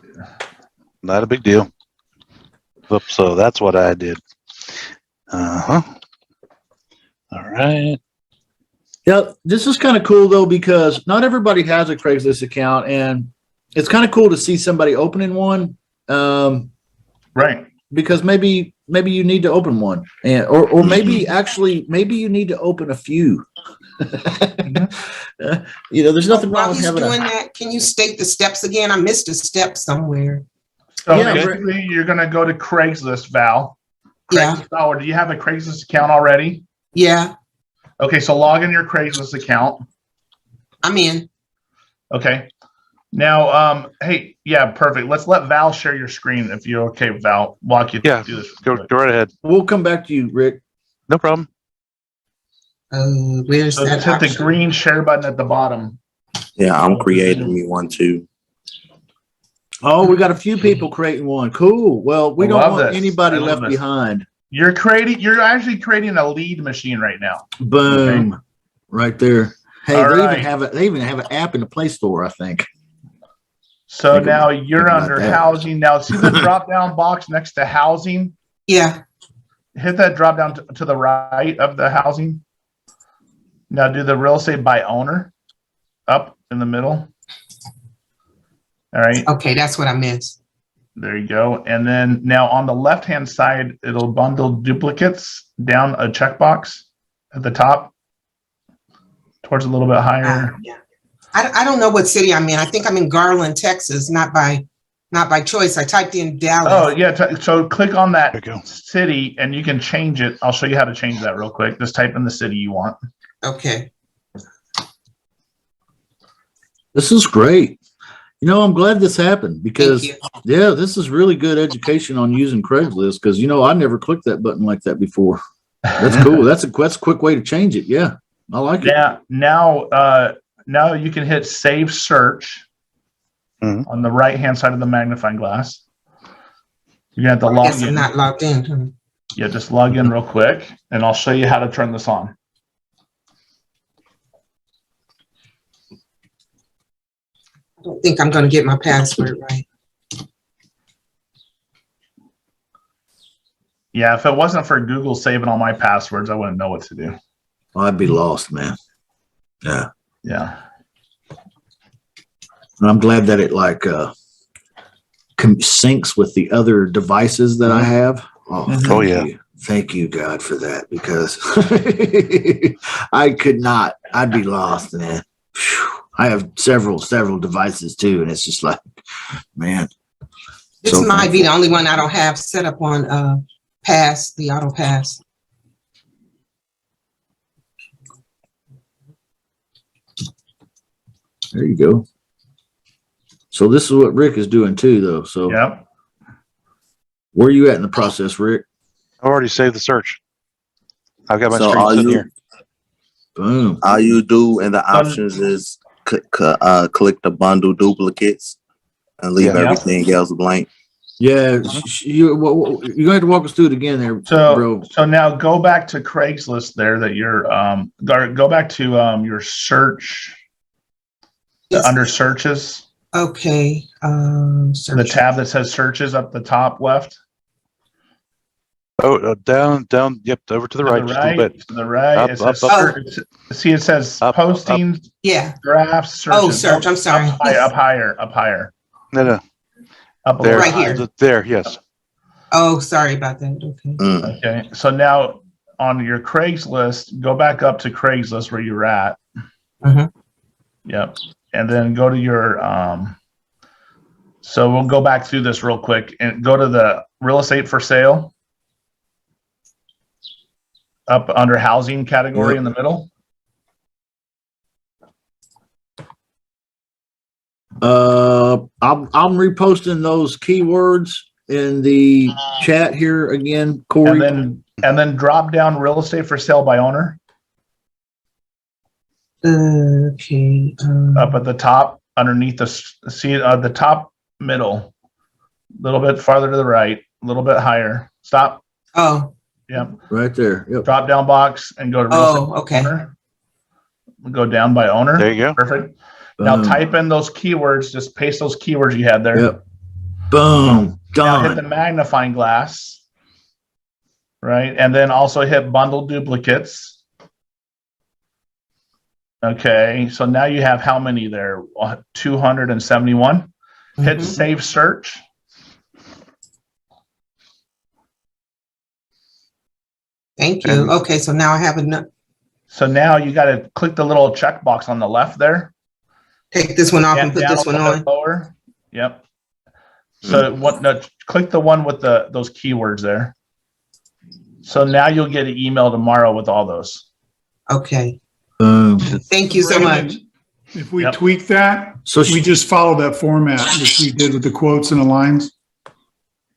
Not a big deal. Oops, so that's what I did. All right. yeah, this is kind of cool though because not everybody has a Craigslist account, and it's kind of cool to see somebody opening one. Right. Because maybe you need to open one, and or maybe you need to open a few. There's nothing wrong While with he's having doing that, can you state the steps again? I missed a step somewhere. So Yeah, basically, you're going to go to Craigslist, Val. Yeah. Craigslist, Val, do you have a Craigslist account already? Yeah, Okay, so log in your Craigslist account. I'm in. Okay. Now, hey, yeah, perfect. Let's let Val share your screen if you're okay, Val. Walk you Yeah, through this. go right ahead. We'll come back to you, Rick. No problem. Where's So that just hit the option? green share button at the bottom. Yeah, I'm creating me one too. Oh, we got a few people creating one. Cool. Well, we I don't love want this. anybody I love left this. behind. You're actually creating a lead machine right now. Boom. Right there. Hey, All they right. even have an app in the Play Store, I think. So Think now about- you're think about under that. housing. Now see the drop down box next to housing? Yeah, Hit that drop down to the right of the housing. Now do the real estate by owner up in the middle. All right, okay, that's what I missed. there you go. And then now on the left-hand side, it'll bundle duplicates down a checkbox at the top towards a little bit higher. Yeah. I don't know what city I'm in. I think I'm in Garland, Texas, not by choice. I typed in Dallas. Oh yeah, so click on There that you go. city and you can change it. I'll show you how to change that real quick. Just type in the city you want. Okay. This is great. I'm glad this happened because, Thank yeah, this is really good education on using Craigslist because, I never clicked that button like that before. That's cool. That's a quick way to change it. Yeah, I like it. Now you can hit save search on the right-hand side of the magnifying glass. You're gonna have to I log guess I'm in. not logged in. Huh? Yeah, just log in real quick, and I'll show you how to turn this on. I don't think I'm going to get my password right. Yeah, if it wasn't for Google saving all my passwords, I wouldn't know what to do. I'd be lost, man. Yeah. Yeah. And I'm glad that it syncs with the other devices that I have. Oh, Oh, yeah. you. Thank you, God, for that because I could not. I'd be lost, man. Phew. I have several devices too, and it's just like, man. This So might be thankful. the only one I don't have set up on the auto pass. There you go. So this is what Rick is doing too, though. So Yep. where are you at in the process, Rick? I've already saved the search. I've got my So screen all sitting you here. Boom. all you do in the options is click the bundle duplicates and leave Yeah. everything else blank. Yeah, you're going to have to walk us through it again there, bro. So now go back to Craigslist there that you're go back to your search under searches. Okay. The Search. tab that says searches up the top left. Oh, down. Yep, over to the right, just a little bit. To the right. Up, It says up, up. see, it says Up, up. postings, Yeah. drafts, searches. Oh, search. I'm sorry. Up higher. No, Up a there, little Right higher. here. There, yes. Oh, sorry about that. Okay. Okay. So now on your Craigslist, go back up to Craigslist where you're at. Mhm. Yep. And then go to your so we'll go back through this real quick and go to the real estate for sale. Up under housing category in the middle. I'm reposting those keywords in the chat here again, Corey. And then drop down real estate for sale by owner Okay. up at the top underneath the top middle, a little bit farther to the right, a little bit higher. Stop. Oh. Yep. Right there. Yep. Drop down box and go to real estate Okay. owner. Go down by owner. There you go. Perfect. Now Boom. type in those keywords. Just paste those keywords you had there. Yep. Boom. Now hit the Done. magnifying glass. Right. And then also hit bundle duplicates. Okay. So now you have how many there? 271. Hit Mhm. save search. Thank you. Okay. So now I have enough. So now you got to click the little checkbox on the left there. Take this one off and put Down this a one little bit on. lower. Yep. So click the one with those keywords there. So now you'll get an email tomorrow with all those. Okay. Boom. Thank you so much. If we Yep. tweak that, So we just follow that format that we did with the quotes and the lines.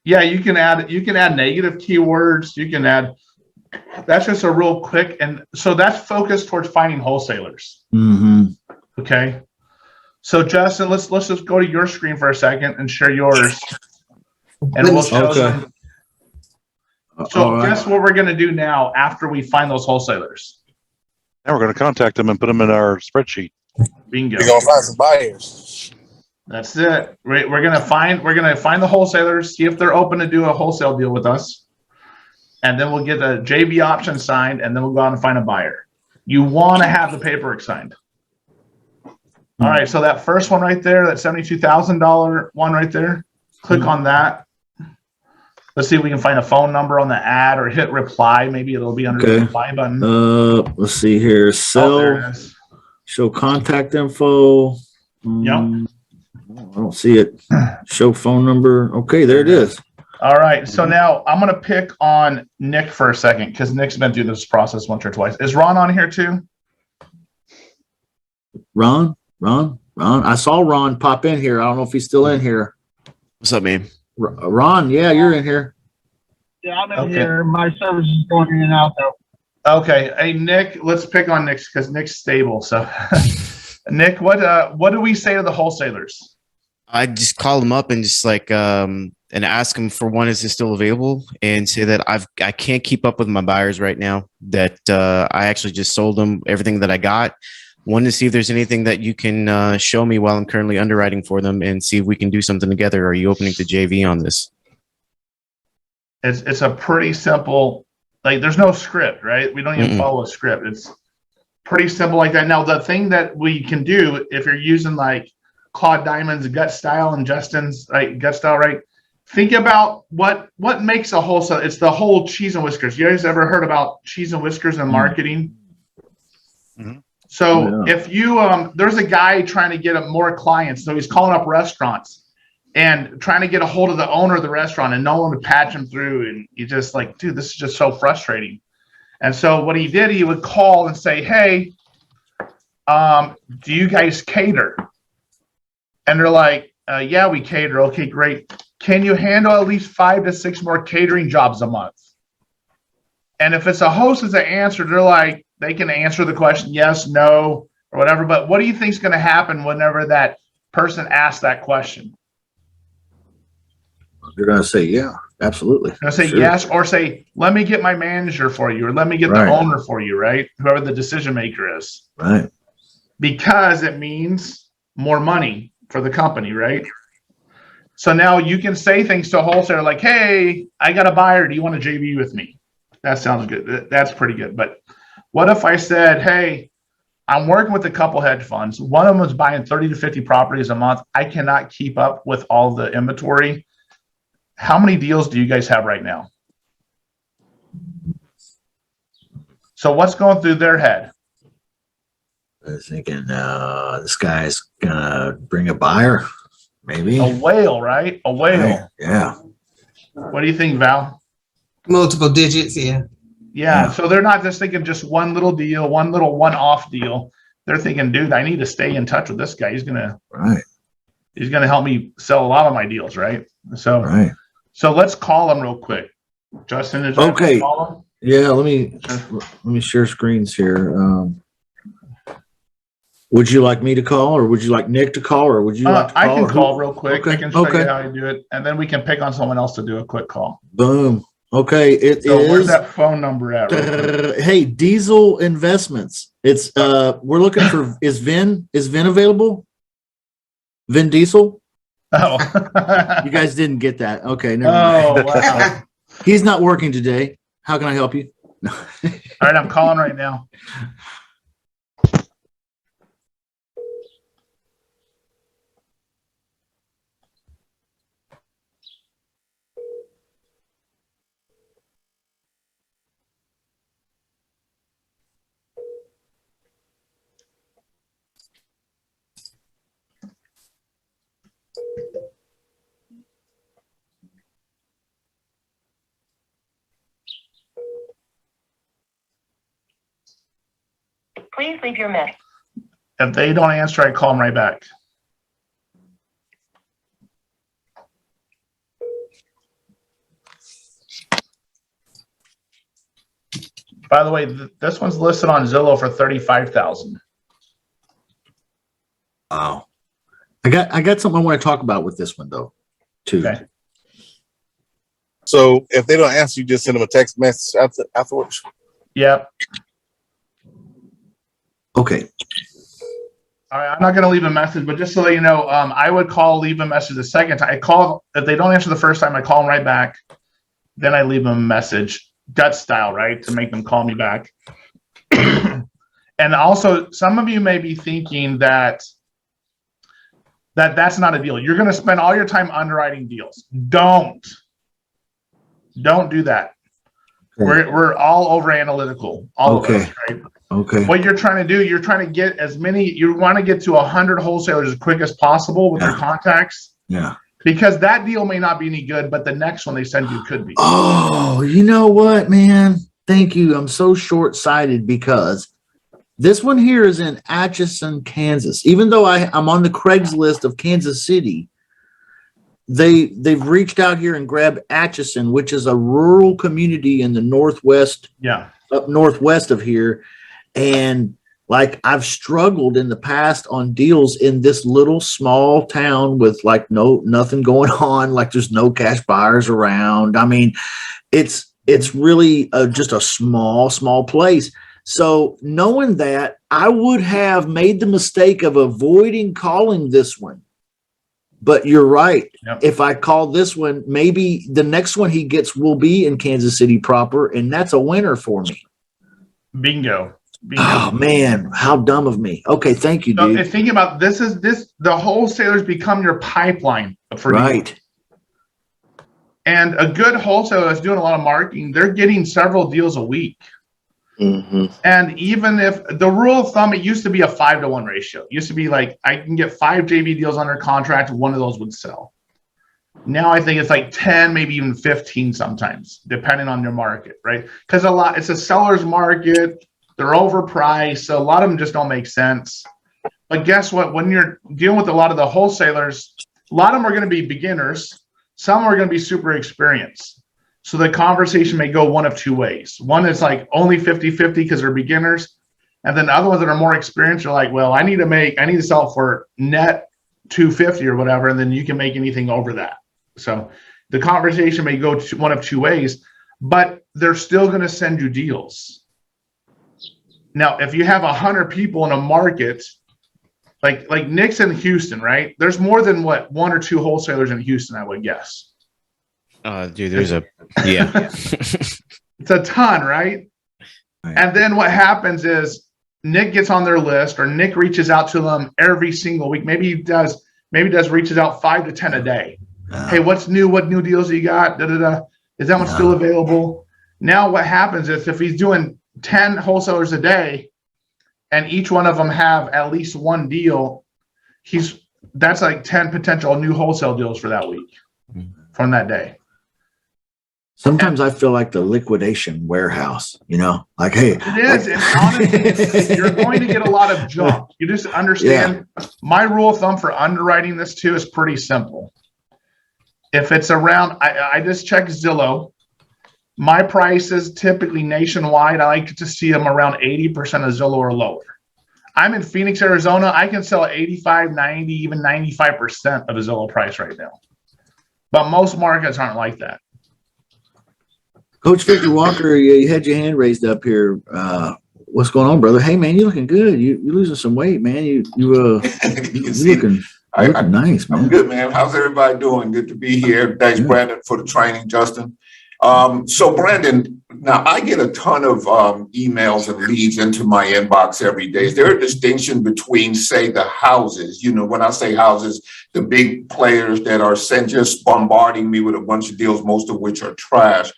Yeah, you can add negative keywords. You can add. That's just a real quick, and so that's focused towards finding wholesalers. mm-hmm. Okay. So Justin, let's just go to your screen for a second and share yours, and we'll show Okay. them. So All right. guess what we're going to do now after we find those wholesalers? Now we're going to contact them and put them in our spreadsheet. Bingo. We're gonna find some buyers. That's it. We're gonna find the wholesalers, see if they're open to do a wholesale deal with us, and then we'll get a JV option signed, and then we'll go out and find a buyer. You want to have the paperwork signed. All right. So that first one right there, that $72,000 one right there, click on that. Let's see if we can find a phone number on the ad or hit reply. Maybe it'll be under the Okay. reply button. Let's see here. Oh, there Sell. it is. Show contact info. I don't see it. Show phone number. Okay, there it is. All right. So now I'm going to pick on Nick for a second because Nick's been through this process once or twice. Is Ron on here too? Ron. I saw Ron pop in here. I don't know if he's still in here. What's up, man? Ron, yeah, you're in here. Yeah, I'm in Okay. here. My service is going in and out though. Okay. Hey, Nick, let's pick on Nick because Nick's stable. So Nick, what do we say to the wholesalers? I just call them up and just like and ask them for one, is it still available, and say that I can't keep up with my buyers right now. That I actually just sold them everything that I got. One, to see if there's anything that you can show me while I'm currently underwriting for them, and see if we can do something together. Are you opening to JV on this? It's a pretty simple, like there's no script, right? We don't even Mm-mm. follow a script. It's pretty simple like that. Now, the thing that we can do if you're using like Claude Diamond's gut style and Justin's gut style, right? Think about what makes a wholesale. It's the whole cheese and whiskers. You guys ever heard about cheese and whiskers and marketing? Mhm. So if you there's a guy trying to get more clients, so he's calling up restaurants and trying to get a hold of the owner of the restaurant, and no one would patch him through, and you just like, dude, this is just so frustrating. And so what he did, he would call and say, hey, do you guys cater? And they're like, yeah, we cater. Okay, great. Can you handle at least 5 to 6 more catering jobs a month? And if it's a host as an answer, they're like, they can answer the question, yes, no, or whatever. But what do you think is going to happen whenever that person asks that question? You're going to say, yeah, absolutely. They'll say Sure. yes, or say, let me get my manager for you, or let me get Right. the owner for you, right? Whoever the decision maker is. Right. Because it means more money for the company, right? So now you can say things to a wholesaler like, hey, I got a buyer. Do you want to JV with me? That sounds good. That's pretty good. But what if I said, hey, I'm working with a couple hedge funds. One of them is buying 30 to 50 properties a month. I cannot keep up with all the inventory. How many deals do you guys have right now? So what's going through their head? I was thinking, this guy's gonna bring a buyer, maybe. A whale, right? A whale. Right. Yeah. What do you think, Val? Multiple digits, yeah. Yeah. So they're not just thinking just one little deal, one little one-off deal. They're thinking, dude, I need to stay in touch with this guy. He's gonna help me sell a lot of my deals, right? So So let's call him real quick. Justin, is that Okay. call him? Yeah. Let me share screens here. Would you like me to call, or would you like Nick to call, or would you like to call? I can or call who? real quick. Okay. I can show Okay. you how to do it, and then we can pick on someone else to do a quick call. Boom. Okay. It So is. where's that phone number at? Real quick? Hey, Diesel Investments. It's we're looking for is Vin available? Vin Diesel? Oh. You guys didn't get that. Okay, never mind. Oh, wow. He's not working today. How can I help you? All right, I'm calling right now. Please leave your message. If they don't answer, I call them right back. By the way, this one's listed on Zillow for $35,000. Wow. I got something I want to talk about with this one though, too. Okay. So if they don't answer, you just send them a text message afterwards. Yep. Okay. All right, I'm not going to leave a message, but just so that you know, I would leave a message the second time. I call, if they don't answer the first time, I call them right back. Then I leave them a message, gut style, right, to make them call me back. And also, some of you may be thinking that's not a deal. You're going to spend all your time underwriting deals. Don't do that. Okay. We're all over analytical, all of us, right? Okay. What you're trying to do, you're trying to get as many, you want to get to 100 wholesalers as quick as possible with your contacts. Yeah. Because that deal may not be any good, but the next one they send you could be. Oh, you know what, man? Thank you. I'm so short-sighted because this one here is in Atchison, Kansas. Even though I'm on the Craigslist of Kansas City, they've reached out here and grabbed Atchison, which is a rural community in the northwest, up northwest of here. And like I've struggled in the past on deals in this little small town with like nothing going on, like there's no cash buyers around. I mean, it's really just a small place. So knowing that, I would have made the mistake of avoiding calling this one. But you're right. Yep. If I call this one, maybe the next one he gets will be in Kansas City proper, and that's a winner for me. Bingo. Oh man, how dumb of me. Okay, thank you, So dude. thinking about this, the wholesalers become your pipeline for Right. And a good wholesaler that's doing a lot of marketing, they're getting several deals a week. Mm-hmm. And even if the rule of thumb, it used to be a 5-to-1 ratio. It used to be like I can get 5 JV deals under contract, one of those would sell. Now I think it's like 10, maybe even 15 sometimes, depending on your market, right? Because it's a seller's market. They're overpriced. So a lot of them just don't make sense. But guess what? When you're dealing with a lot of the wholesalers, a lot of them are going to be beginners. Some are going to be super experienced. So the conversation may go one of two ways. One is like only 50-50 because they're beginners. And then the other ones that are more experienced are like, well, I need to sell for net 250 or whatever. And then you can make anything over that. So the conversation may go one of two ways, but they're still going to send you deals. Now, if you have 100 people in a market, like Nick's in Houston, right? There's more than one or two wholesalers in Houston, I would guess. Dude, yeah. It's a ton, right? And then what happens is Nick gets on their list, or Nick reaches out to them every single week. Maybe reaches out 5 to 10 a day. Hey, what's new? What new deals you got? Da, da, da. Is that one still available? Now what happens is if he's doing 10 wholesalers a day, and each one of them have at least one deal, that's like 10 potential new wholesale deals for that week from that day. Sometimes I feel like the liquidation warehouse, like, hey. It is. And honestly, you're going to get a lot of junk. You just understand. My rule of thumb for underwriting this too is pretty simple. If it's around, I just check Zillow. My prices typically nationwide, I like to see them around 80% of Zillow or lower. I'm in Phoenix, Arizona. I can sell at 85, 90, even 95% of a Zillow price right now. But most markets aren't like that. Coach Victor Walker, you had your hand raised up here. What's going on, brother? Hey, man, you looking good. You losing some weight, man. You looking nice, man. I'm good, man. How's everybody doing? Good to be here. Thanks, Brandon, for the training, Justin. So Brandon, now I get a ton of emails and leads into my inbox every day. Is there a distinction between, say, the houses? When I say houses, the big players that are just bombarding me with a bunch of deals, most of which are trash,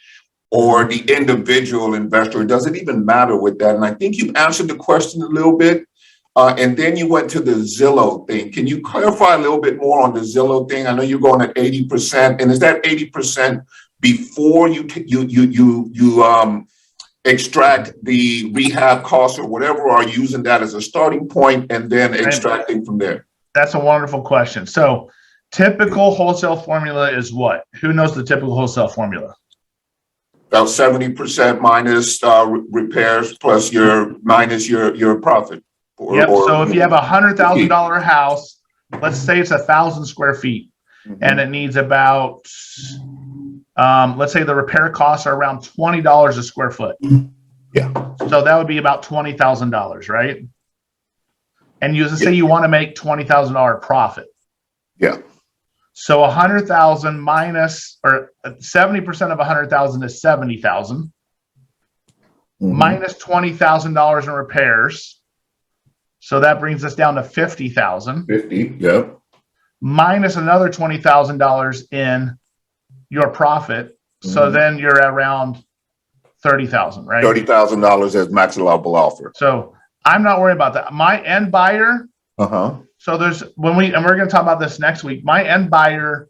or the individual investor? Does it even matter with that? And I think you answered the question a little bit. And then you went to the Zillow thing. Can you clarify a little bit more on the Zillow thing? I know you're going at 80%. And is that 80% before you extract the rehab costs or whatever, or are you using that as a starting point and then extracting from there? That's a wonderful question. So typical wholesale formula is what? Who knows the typical wholesale formula? About 70% minus repairs plus your profit. So if you have $100,000 house, let's say it's 1,000 square feet, and it needs about, let's say the repair costs are around $20 a square foot. Yeah. So that would be about $20,000, right? And you say you want to make $20,000 profit. Yeah. So 100,000 minus, or 70% of 100,000 is 70,000, minus $20,000 in repairs. So that brings us down to 50,000. 50, yeah. Minus another $20,000 in your profit. So then you're around 30,000, right? $30,000 as max allowable offer. So I'm not worried about that. My end buyer. So we're going to talk about this next week. My end buyer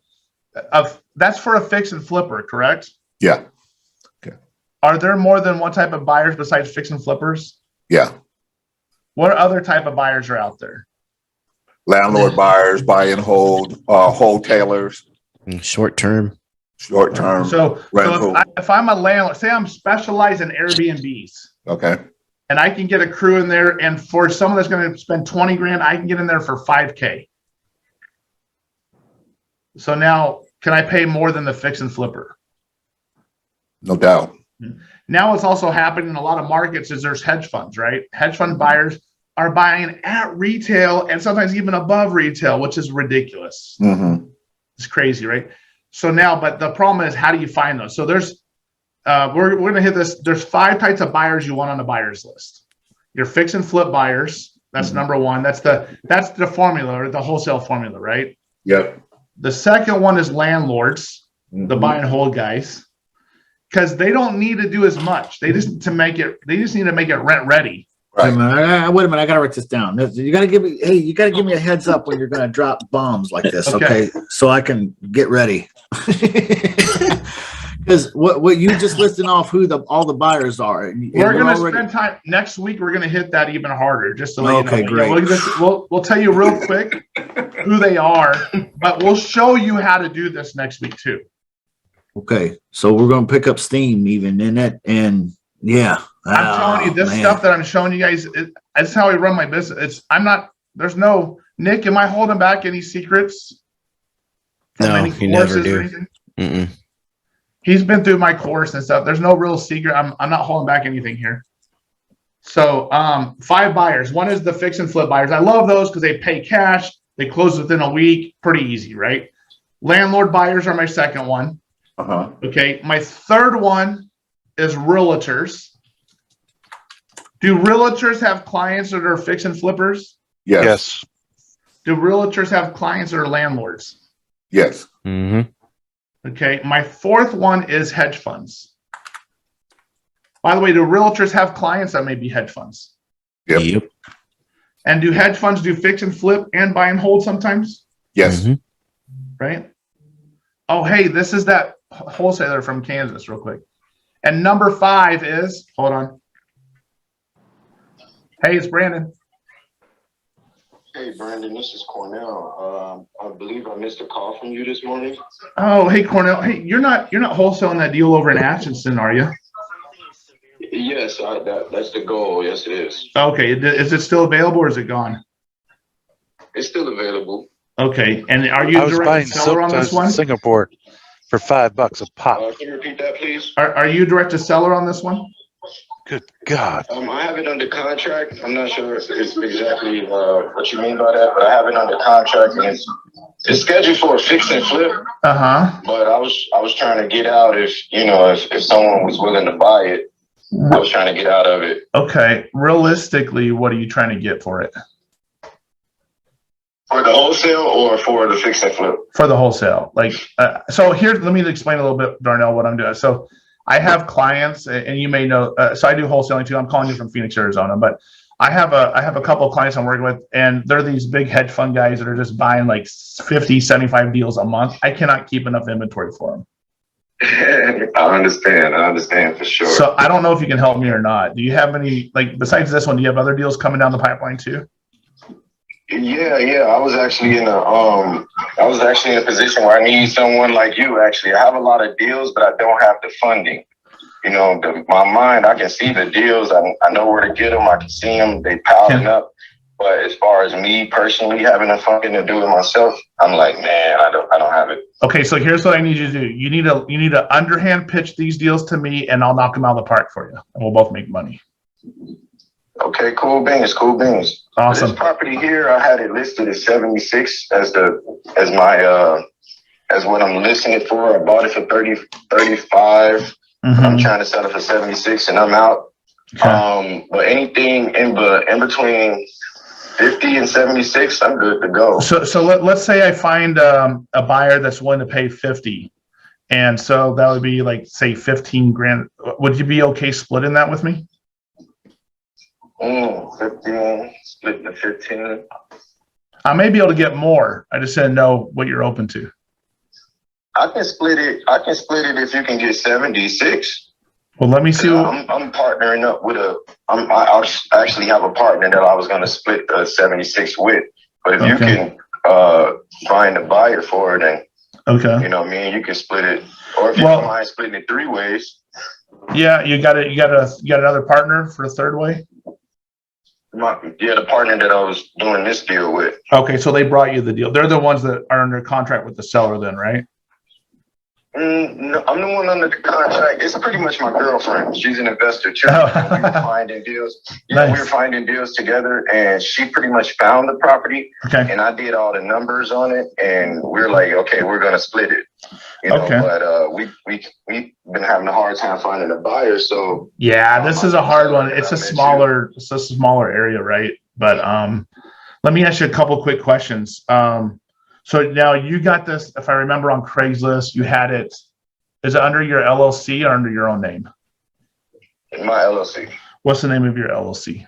that's for a fix and flipper, correct? Yeah. Okay. Are there more than one type of buyers besides fix and flippers? Yeah. What other type of buyers are out there? Landlord buyers, buy and hold, wholesalers. Short term. So if I'm a landlord, say I'm specialized in Airbnbs. Okay. And I can get a crew in there, and for someone that's going to spend 20 grand, I can get in there for 5K. So now, can I pay more than the fix and flipper? No doubt. Now what's also happening in a lot of markets is there's hedge funds, right? Hedge fund buyers are buying at retail and sometimes even above retail, which is ridiculous. It's crazy, right? So now, but the problem is, how do you find those? So there's, we're going to hit this. There's 5 types of buyers you want on the buyers list. Your fix and flip buyers. That's number one. That's the formula, or the wholesale formula, right? Yep. The second one is landlords, the buy and hold guys, because they don't need to do as much. They just need to make it rent ready. Right. Wait a minute, I gotta write this down. You gotta give me a heads up when you're gonna drop bombs like this, okay? So I can get ready. Because what you just listing off who all the buyers are. and We're going to already- spend time next week. We're going to hit that even harder, just to let you know. Okay, great. We'll tell you real quick who they are, but we'll show you how to do this next week too. Okay, so we're gonna pick up steam even in it, and yeah. I'm telling you, this stuff that I'm showing you guys, that's how I run my business. There's no, Nick, am I holding back any secrets? from No, any you never courses or do. anything? Mm-mm. He's been through my course and stuff. There's no real secret. I'm not holding back anything here. So 5 buyers. One is the fix and flip buyers. I love those because they pay cash. They close within a week. Pretty easy, right? Landlord buyers are my second one. Okay. My third one is realtors. Do realtors have clients that are fix and flippers? Yes. Do realtors have clients that are landlords? Yes. Mm-hmm. Okay. My fourth one is hedge funds. By the way, do realtors have clients that may be hedge funds? Yep. And do hedge funds do fix and flip and buy and hold sometimes? Yes. Mhm. Right? Oh, hey, this is that wholesaler from Kansas, real quick. And number 5 is, hold on. Hey, it's Brandon. Hey, Brandon, this is Cornell. I believe I missed a call from you this morning. Oh, hey, Cornell. Hey, you're not wholesaling that deal over in Atchison, are you? Yes, that's the goal. Yes, it is. Okay. Is it still available or is it gone? It's still available. Okay. And are you I was buying direct silk seller on this ties in one? Singapore for $5 a pop. Can you repeat that, please? Are you direct to seller on this one? Good God. I have it under contract. I'm not sure if it's exactly what you mean by that, but I have it under contract, and it's scheduled for a fix and flip. Uh-huh. But I was trying to get out if someone was willing to buy it. I was trying to get out of it. Okay. Realistically, what are you trying to get for it? For the wholesale or for the fix and flip? For the wholesale. So here, let me explain a little bit, Darnell, what I'm doing. So I have clients, and you may know, so I do wholesaling too. I'm calling you from Phoenix, Arizona, but I have a couple of clients I'm working with, and they're these big hedge fund guys that are just buying like 50, 75 deals a month. I cannot keep enough inventory for them. I understand for sure. So I don't know if you can help me or not. Do you have any, besides this one, do you have other deals coming down the pipeline too? Yeah. I was actually in a position where I need someone like you. Actually, I have a lot of deals, but I don't have the funding. My mind, I can see the deals. I know where to get them. I can see them. They piling up. But as far as me personally having the funding to do it myself, I'm like, man, I don't have it. Okay, so here's what I need you to do. You need to underhand pitch these deals to me, and I'll knock them out of the park for you, and we'll both make money. Okay, cool beans. Awesome. This property here, I had it listed as 76 as what I'm listing it for. I bought it for 35. Mm-hmm. I'm trying to sell it for 76, and I'm out. Okay. But anything in between 50 and 76, I'm good to go. So let's say I find a buyer that's willing to pay 50, and so that would be like, say, 15 grand. Would you be okay splitting that with me? 15, split the 15. I may be able to get more. I just didn't know what you're open to. I can split it if you can get 76. Well, let me see. I'm partnering up with I actually have a partner that I was going to split the 76 with. But if you can find a buyer for it, then you can split it. Or if you don't mind splitting it 3 ways. Yeah, you got another partner for a third way? The partner that I was doing this deal with. Okay, so they brought you the deal. They're the ones that are under contract with the seller then, right? No, I'm the one under the contract. It's pretty much my girlfriend. She's an investor too. We were finding deals. Nice. We were finding deals together, and she pretty much found the property. Okay. And I did all the numbers on it, and we're like, okay, we're gonna split it. Okay. But we've been having a hard time finding a buyer. So yeah, this is a hard one. It's a smaller area, right? But let me ask you a couple quick questions. So now you got this, if I remember on Craigslist, you had it, is it under your LLC or under your own name? My LLC. What's the name of your LLC?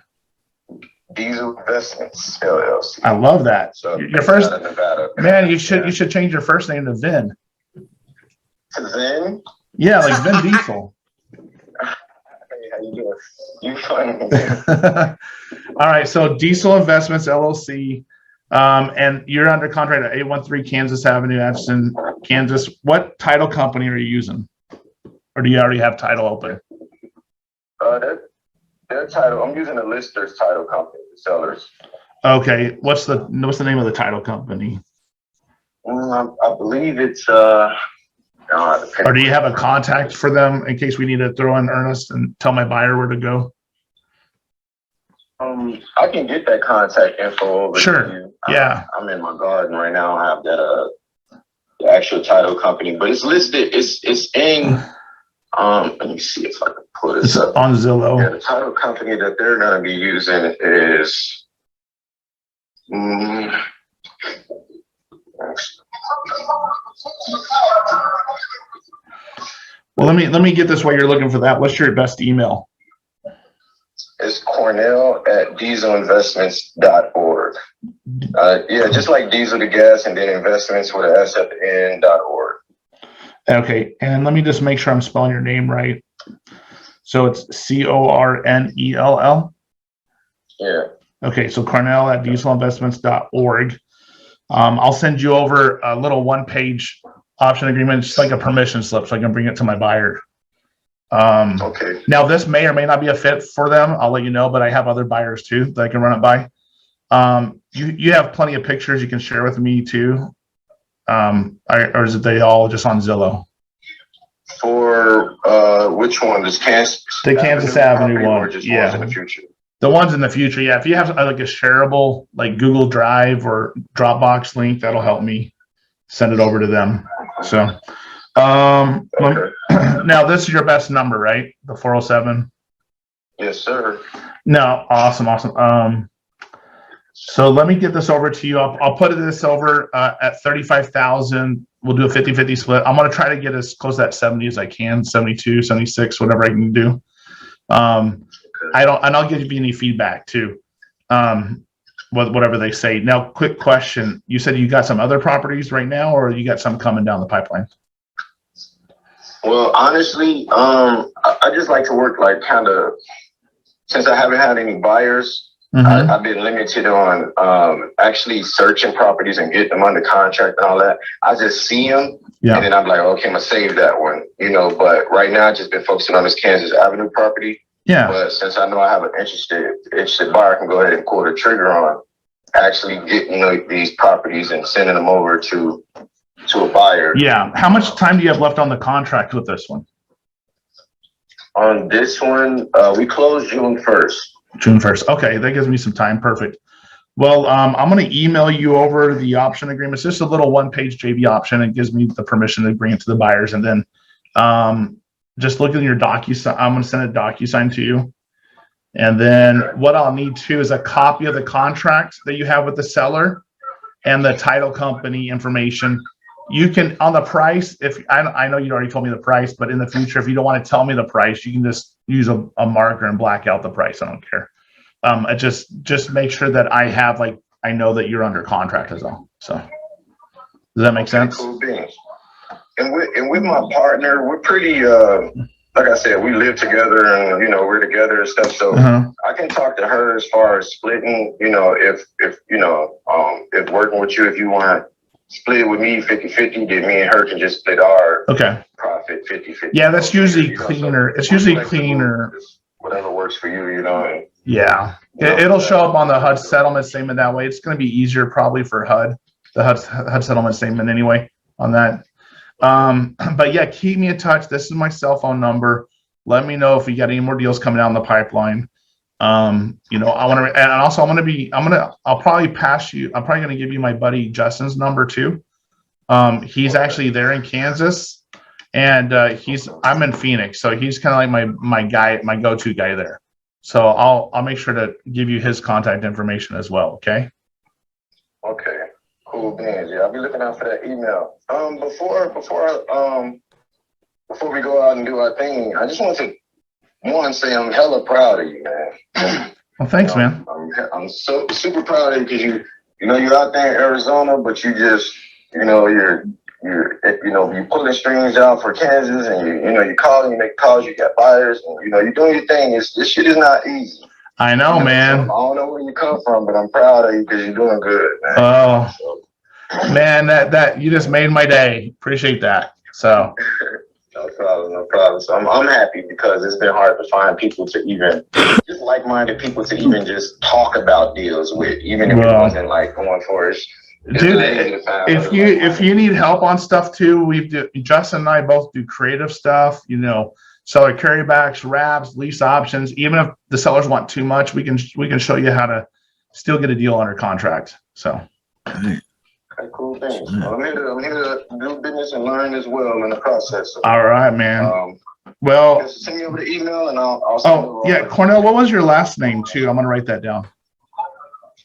Diesel Investments LLC. I love that. So your first, Nevada. man, you should change your first name to Vin. To Vin? Yeah, like Vin Diesel. Hey, how you doing? You funny. All right, so Diesel Investments LLC, and you're under contract at 813 Kansas Avenue, Ashton, Kansas. What title company are you using, or do you already have title open? Their title. I'm using a lister's title company, the sellers. Okay, what's the name of the title company? I believe it's Or do you have a contact for them in case we need to throw in Ernest and tell my buyer where to go? I can get that contact info over Sure. to you. Yeah. I'm in my garden right now. I have that the actual title company, but it's listed. It's in. Let me see if I can pull this up on Zillow. Yeah, the title company that they're going to be using is. Well, let me get this while you're looking for that. What's your best email? It's cornell@dieselinvestments.org. Yeah, just like diesel to gas and then investments with an S at the end.org. Okay, and let me just make sure I'm spelling your name right. So it's Cornell. Yeah. Okay, so cornell@dieselinvestments.org. I'll send you over a little one-page option agreement, just like a permission slip, so I can bring it to my buyer. Okay. Now, this may or may not be a fit for them. I'll let you know, but I have other buyers too that I can run it by. You have plenty of pictures you can share with me too, or is it they all just on Zillow? For which one? This Kansas? The Kansas Avenue one. Or just Yeah. ones in the future? The ones in the future, yeah. If you have like a shareable, like Google Drive or Dropbox link, that'll help me send it over to them. So, now this is your best number, right? The 407. Yes, sir. No, awesome. So let me get this over to you. I'll put this over at 35,000. We'll do a 50-50 split. I'm going to try to get as close to that 70 as I can, 72, 76, whatever I can do. I'll give you any feedback too, whatever they say. Now, quick question. You said you got some other properties right now, or you got some coming down the pipeline? Well, honestly, I just like to work like kind of, since I haven't had any buyers, I've been limited on actually searching properties and getting them under contract and all that. I just see them and then I'm like, okay, I'm gonna save that one, but right now I've just been focusing on this Kansas Avenue property. Yeah. But since I know I have an interested buyer, I can go ahead and pull the trigger on actually getting these properties and sending them over to a buyer. Yeah. How much time do you have left on the contract with this one? On this one, we closed June 1st. June 1st. Okay, that gives me some time. Perfect. Well, I'm going to email you over the option agreement. It's just a little one-page JV option. It gives me the permission to bring it to the buyers, and then just look at your DocuSign. I'm going to send a DocuSign to you, and then what I'll need too is a copy of the contract that you have with the seller and the title company information. You can, on the price, if I know you already told me the price, but in the future, if you don't want to tell me the price, you can just use a marker and black out the price. I don't care. I just make sure that I know that you're under contract as well. So does that make sense? Cool beans. And with my partner, we're pretty, like I said, we live together and, we're together and stuff. So I can talk to her as far as splitting, if working with you, if you want to split it with me 50-50, then me and her can just split our profit 50-50. Yeah, that's usually cleaner. It's usually cleaner. Whatever works for you, Yeah, it'll show up on the HUD settlement statement that way. It's going to be easier probably for HUD, the HUD settlement statement anyway on that. But yeah, keep me in touch. This is my cell phone number. Let me know if you got any more deals coming down the pipeline. I want to, and also I'll probably pass you. I'm probably going to give you my buddy Justin's number too. He's actually there in Kansas, and I'm in Phoenix, so he's kind of like my guy, my go-to guy there. So I'll make sure to give you his contact information as well. Okay. Okay. Cool beans. Yeah, I'll be looking out for that email. Before we go out and do our thing, I just want to say I'm hella proud of you, man. Well, thanks, man. I'm so super proud of you because you're out there in Arizona, but you just, you're you're pulling strings out for Kansas, and you call and you make calls, you got buyers, and you're doing your thing. This shit is not easy. I know, man. So I don't know where you come from, but I'm proud of you because you're doing good, man. Oh, man, that you just made my day. Appreciate that. So. No problem. So I'm happy because it's been hard to find people to even just like-minded people to even just talk about deals with, even if it wasn't like going for it. Dude, if you need help on stuff too, Justin and I both do creative stuff, seller carrybacks, wraps, lease options. Even if the sellers want too much, we can show you how to still get a deal under contract. So. Okay, cool things. I'm here to do business and learn as well in the process. So, all right, man. Well, send me over the email and I'll send it yeah, Cornell, what was your last name too? I'm gonna write that down.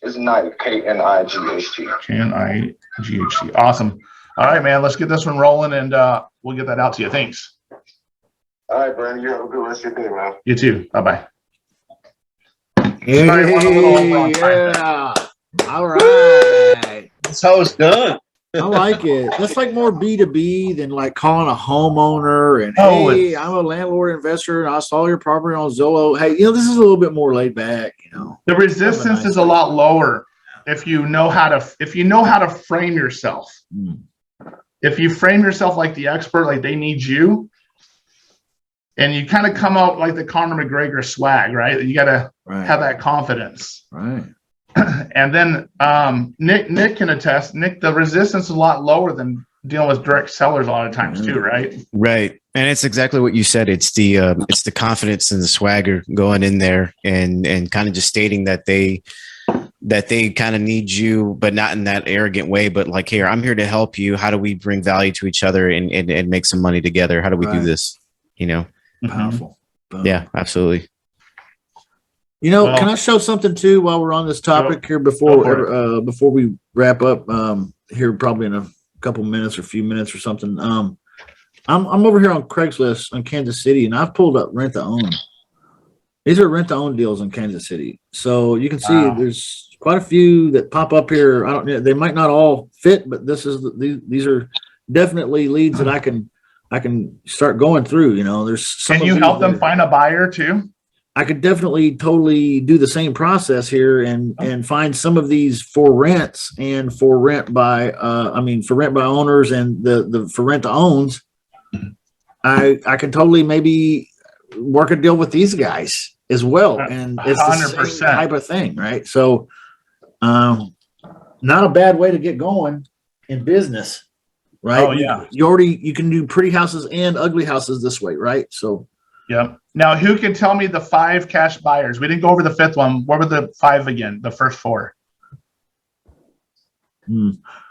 It's Knight, K-N-I-G-H-T. K-N-I-G-H-T. Awesome. All right, man. Let's get this one rolling and we'll get that out to you. Thanks. All right, Brandon. You have a good rest of your day, man. You too. Bye-bye. Yeah. All right. That's how it's done. I like it. That's like more B2B than like calling a homeowner and, hey, I'm a landlord investor and I saw your property on Zillow. Hey, this is a little bit more laid back, The resistance is a lot lower if you know how to frame yourself. If you frame yourself like the expert, like they need you, and you kind of come out like the Conor McGregor swag, right? You got to have that confidence. Right. And then Nick can attest. Nick, the resistance is a lot lower than dealing with direct sellers a lot of times too, right? Right, and it's exactly what you said. It's the confidence and the swagger going in there, and kind of just stating that they kind of need you, but not in that arrogant way. But like, here, I'm here to help you. How do we bring value to each other and make some money together? How do we do this? Powerful. Yeah, absolutely. Can I show something too while we're on this topic here before we wrap up here probably in a couple minutes or a few minutes or something. I'm over here on Craigslist in Kansas City and I've pulled up rent to own. These are rent to own deals in Kansas City. So you can see there's quite a few that pop up here. They might not all fit, but these are definitely leads that I can start going through. There's some. Can you help them find a buyer too? I could definitely totally do the same process here and find some of these for rents and for rent by for rent by owners and the for rent to owns. I can totally maybe work a deal with these guys as well. And it's the 100%. same type of thing, right? So not a bad way to get going in business, right? Oh yeah. You can do pretty houses and ugly houses this way, right? So yep. Now, who can tell me the 5 cash buyers? We didn't go over the 5th one. What were the 5 again? The first 4.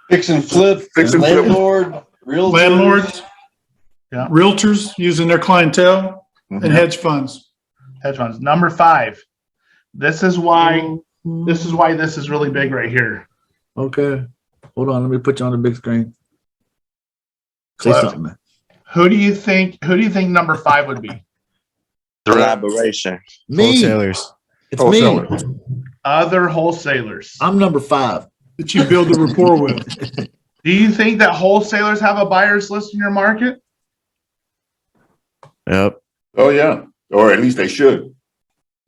Fix and flip, landlord, realtors. Landlords, Yeah. realtors using their clientele, and hedge funds. Hedge funds. Number 5. This is why this is really big right here. Okay. Hold on. Let me put you on the big screen. Say Cliff, something, man. Who do you think number 5 would be? Collaboration. Me. Wholesalers. It's me. Other wholesalers. I'm number 5. That you build the rapport with. Do you think that wholesalers have a buyer's list in your market? Yep. Oh yeah, or at least they should.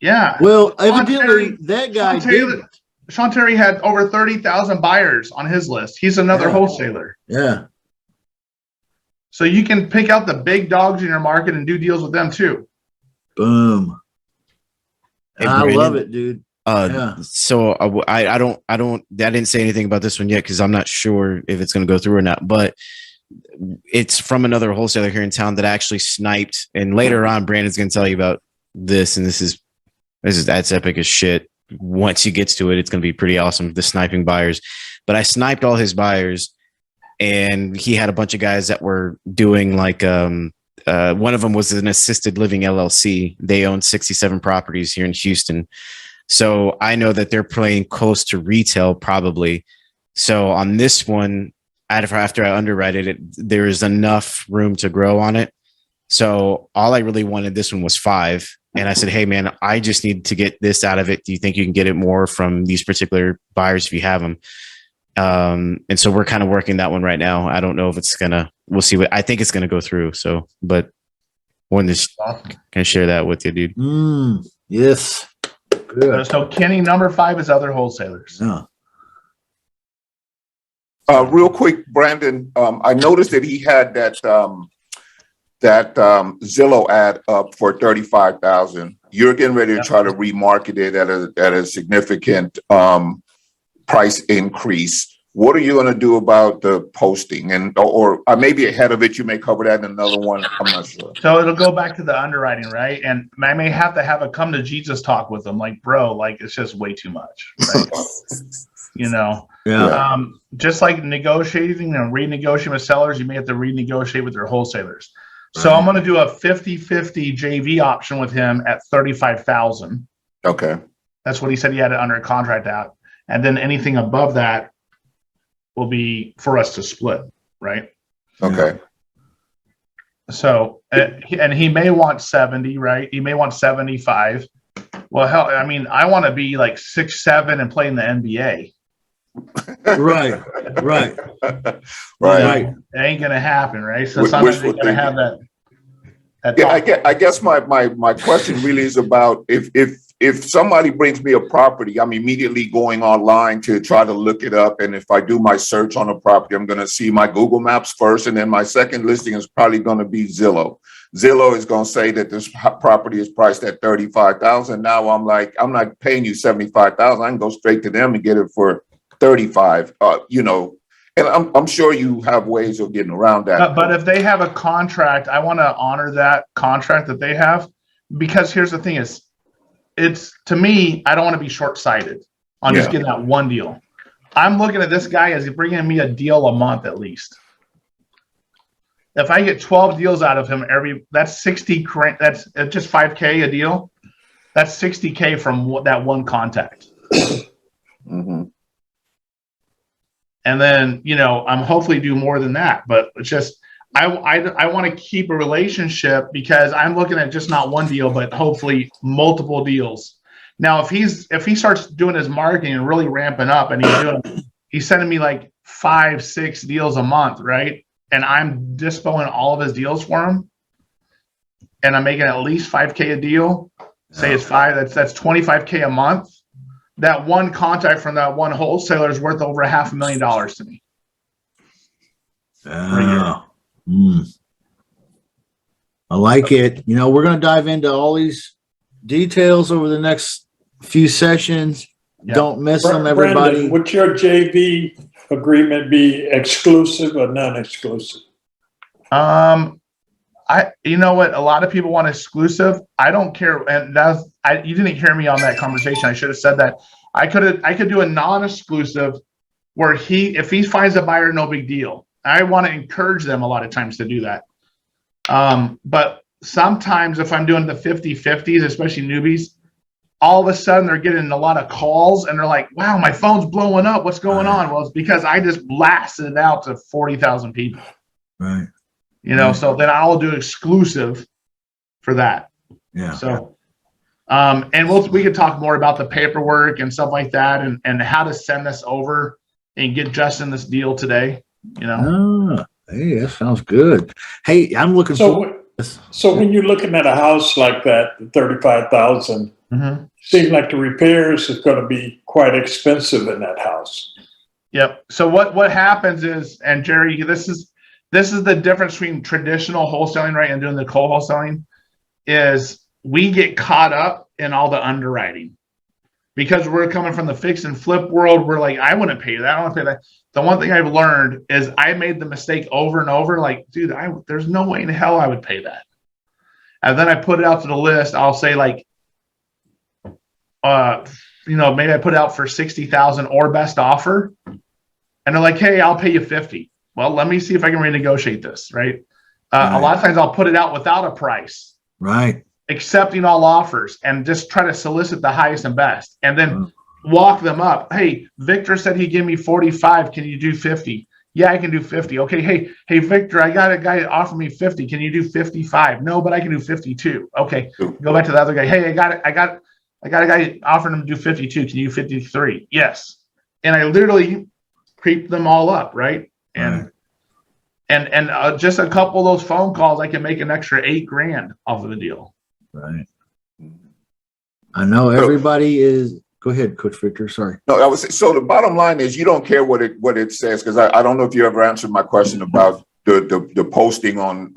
Yeah. Well, evidently that guy did. Sean Terry had over 30,000 buyers on his list. He's another wholesaler. Yeah. So you can pick out the big dogs in your market and do deals with them too. Boom. Hey, I Brandon, love it, dude. So I didn't say anything about this one yet because I'm not sure if it's going to go through or not, but it's from another wholesaler here in town that actually sniped. And later on, Brandon's going to tell you about this. And that's epic as shit. Once he gets to it, it's going to be pretty awesome. The sniping buyers, but I sniped all his buyers and he had a bunch of guys that were doing like, one of them was an assisted living LLC. They own 67 properties here in Houston. So I know that they're playing close to retail probably. So on this one, after I underwrite it, there is enough room to grow on it. So all I really wanted this one was 5. And I said, hey man, I just need to get this out of it. Do you think you can get it more from these particular buyers if you have them? And so we're kind of working that one right now. I don't know if we'll see I think it's going to go through. So, but wanted to can share that with you, dude. Yes. Good. So Kenny, number 5 is other wholesalers. Yeah. Real quick, Brandon, I noticed that he had that Zillow ad up for 35,000. You're getting ready to try to remarket it at a significant price increase. What are you going to do about the posting? And or I may be ahead of it. You may cover that in another one. I'm not sure. So it'll go back to the underwriting, right? And I may have to have a come to Jesus talk with them, like, bro, like it's just way too much, right? Yeah. Just like negotiating and renegotiating with sellers, you may have to renegotiate with your wholesalers. So I'm going to do a 50-50 JV option with him at 35,000. Okay. That's what he said he had it under a contract at. And then anything above that will be for us to split, right? Okay. So, and he may want 70, right? He may want 75. Well, hell, I mean, I want to be like 6'7" and play in the NBA. Right. Right. Right. It ain't gonna happen, right? So sometimes you're gonna have that. Yeah, I guess my question really is about if somebody brings me a property, I'm immediately going online to try to look it up. And if I do my search on a property, I'm going to see my Google Maps first. And then my second listing is probably going to be Zillow. Zillow is going to say that this property is priced at 35,000. Now I'm like, I'm not paying you 75,000. I can go straight to them and get it for 35, and I'm sure you have ways of getting around that. But if they have a contract, I want to honor that contract that they have, because here's the thing is, it's, to me, I don't want to be short-sighted on just getting that one deal. I'm looking at this guy as he's bringing me a deal a month at least. If I get 12 deals out of him that's 60, that's just 5K a deal. That's 60K from that one contact. Mm-hmm. And then, I'm hopefully do more than that, but it's just, I want to keep a relationship because I'm looking at just not one deal, but hopefully multiple deals. Now, if he starts doing his marketing and really ramping up and he's sending me like 5-6 deals a month, right? And I'm dispoing all of his deals for him, and I'm making at least 5K a deal. Say it's 5, that's 25K a month. That one contact from that one wholesaler is worth over $500,000 to me. I like it. We're going to dive into all these details over the next few sessions. Yeah. Don't miss them, everybody. Brandon, would your JV agreement be exclusive or non-exclusive? You know what? A lot of people want exclusive. I don't care. And you didn't hear me on that conversation. I should have said that. I could do a non-exclusive where if he finds a buyer, no big deal. I want to encourage them a lot of times to do that. But sometimes if I'm doing the 50-50s, especially newbies, all of a sudden they're getting a lot of calls and they're like, wow, my phone's blowing up. What's going on? Well, it's because I just blasted it out to 40,000 people. Right. So then I'll do exclusive for that. Yeah. So, and we could talk more about the paperwork and stuff like that and how to send this over and get Justin this deal today, Hey, that sounds good. Hey, I'm looking forward. So when you're looking at a house like that, 35,000, seems like the repairs is going to be quite expensive in that house. Yep. So what happens is, and Jerry, this is the difference between traditional wholesaling, right, and doing the co-wholesaling, is we get caught up in all the underwriting because we're coming from the fix and flip world. We're like, I wouldn't pay that. I don't want to pay that. The one thing I've learned is I made the mistake over and over. Like, dude, there's no way in hell I would pay that. And then I put it out to the list. I'll say like, maybe I put it out for 60,000 or best offer. And they're like, hey, I'll pay you 50. Well, let me see if I can renegotiate this, right? A lot of times I'll put it out without a price. Right. Accepting all offers and just try to solicit the highest and best and then walk them up. Hey, Victor said he'd give me 45. Can you do 50? Yeah, I can do 50. Okay. Hey, Victor, I got a guy that offered me 50. Can you do 55? No, but I can do 52. Okay. Go back to the other guy. Hey, I got a guy offering him to do 52. Can you do 53? Yes. And I literally creep them all up, right? And just a couple of those phone calls, I can make an extra $8,000 off of the deal. Right. I know everybody is. Go ahead, Coach Victor. Sorry. No, I was so the bottom line is you don't care what it says, because I don't know if you ever answered my question about the posting on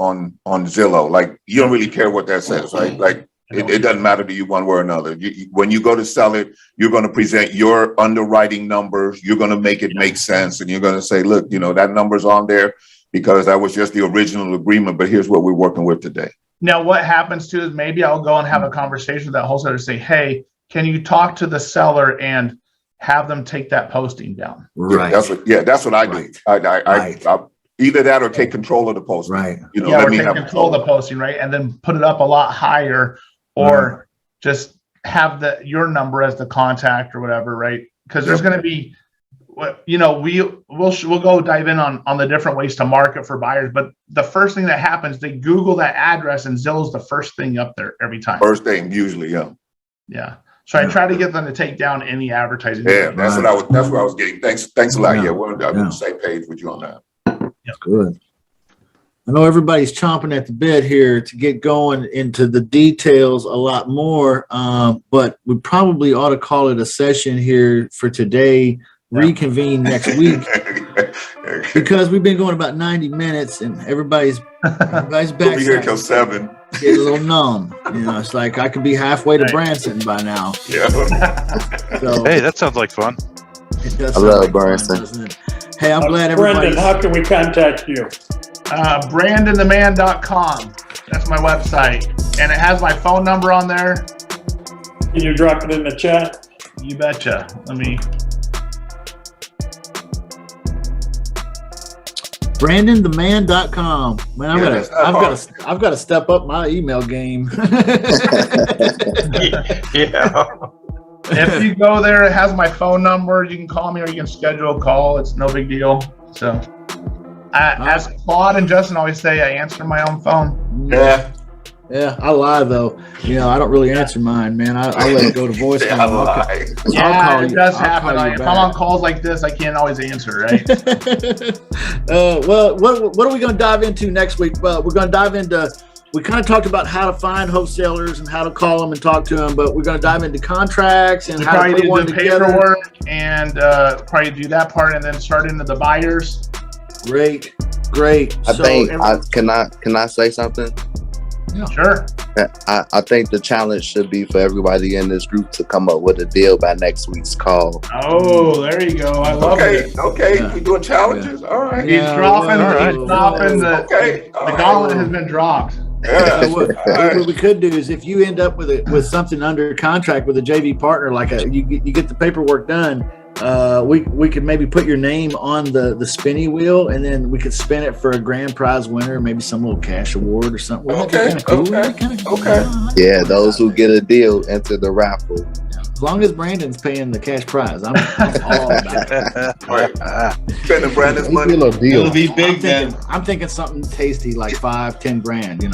Zillow. Like, you don't really care what that says, right? Like, it doesn't matter to you one way or another. When you go to sell it, you're going to present your underwriting numbers. You're going to make it make sense, and you're going to say, look, that number's on there because that was just the original agreement, but here's what we're working with today. Now, what happens too is maybe I'll go and have a conversation with that wholesaler and say, hey, can you talk to the seller and have them take that posting down? Right. That's what I do. I either that or take control of the posting. Right. Or take control of the posting, right? And then put it up a lot higher, or just have your number as the contact or whatever, right? Because there's going to be, we'll go dive in on the different ways to market for buyers. But the first thing that happens, they Google that address, and Zillow's the first thing up there every time. First thing, usually, yeah. So I try to get them to take down any advertising. Yeah, that's where I was getting. Thanks a lot. Yeah, we're on the same page with you on that. Good. I know everybody's chomping at the bit here to get going into the details a lot more, but we probably ought to call it a session here for today. Reconvene next week, because we've been going about 90 minutes and everybody's back. We'll be here till 7. Get a little numb. It's like I could be halfway to Branson by now. Yeah. So, hey, that sounds like fun. It does. I love Branson. Hey, I'm glad everybody. Brandon, how can we contact you? BrandonTheMan.com. That's my website, and it has my phone number on there. Can you drop it in the chat? You betcha. Let me. BrandonTheMan.com. Man, I've got to step up my email game. Yeah. If you go there, it has my phone number. You can call me or you can schedule a call. It's no big deal. So, as Claude and Justin always say, I answer my own phone. Yeah. Yeah, I lie though. I don't really answer mine, man. I let it go to voicemail. It does happen. If I'm on calls like this, I can't always answer, right? Well, what are we going to dive into next week? Well, we're going to dive into. We kind of talked about how to find wholesalers and how to call them and talk to them, but we're going to dive into contracts and how to put one together. Paperwork and probably do that part, and then start into the buyers. Great. Can I say something? Yeah. Sure. I think the challenge should be for everybody in this group to come up with a deal by next week's call. Oh, there you go. I love it. Okay, we're doing challenges. All right. He's dropping the gauntlet has been dropped. Yeah. So what we could do is, if you end up with something under contract with a JV partner, like you get the paperwork done, we could maybe put your name on the spinny wheel, and then we could spin it for a grand prize winner, maybe some little cash award or something. Okay. Yeah, those who get a deal enter the raffle. As long as Brandon's paying the cash prize, I'm all about it. Right. Spending Brandon's money. It'll be big then. I'm thinking something tasty like $5-10 grand. Hey,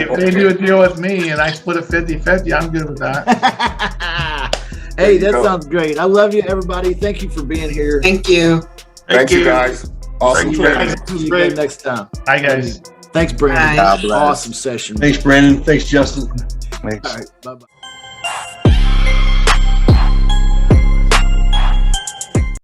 if they do a deal with me and I split it 50-50, I'm good with that. Hey, that sounds great. I love you, everybody. Thank you for being here. Thank you. Thank you, guys. Awesome training. See you again next time. Bye, guys. Thanks, Brandon. Bye. Awesome session. Thanks, Brandon. Thanks, Justin. Thanks. All right. Bye-bye.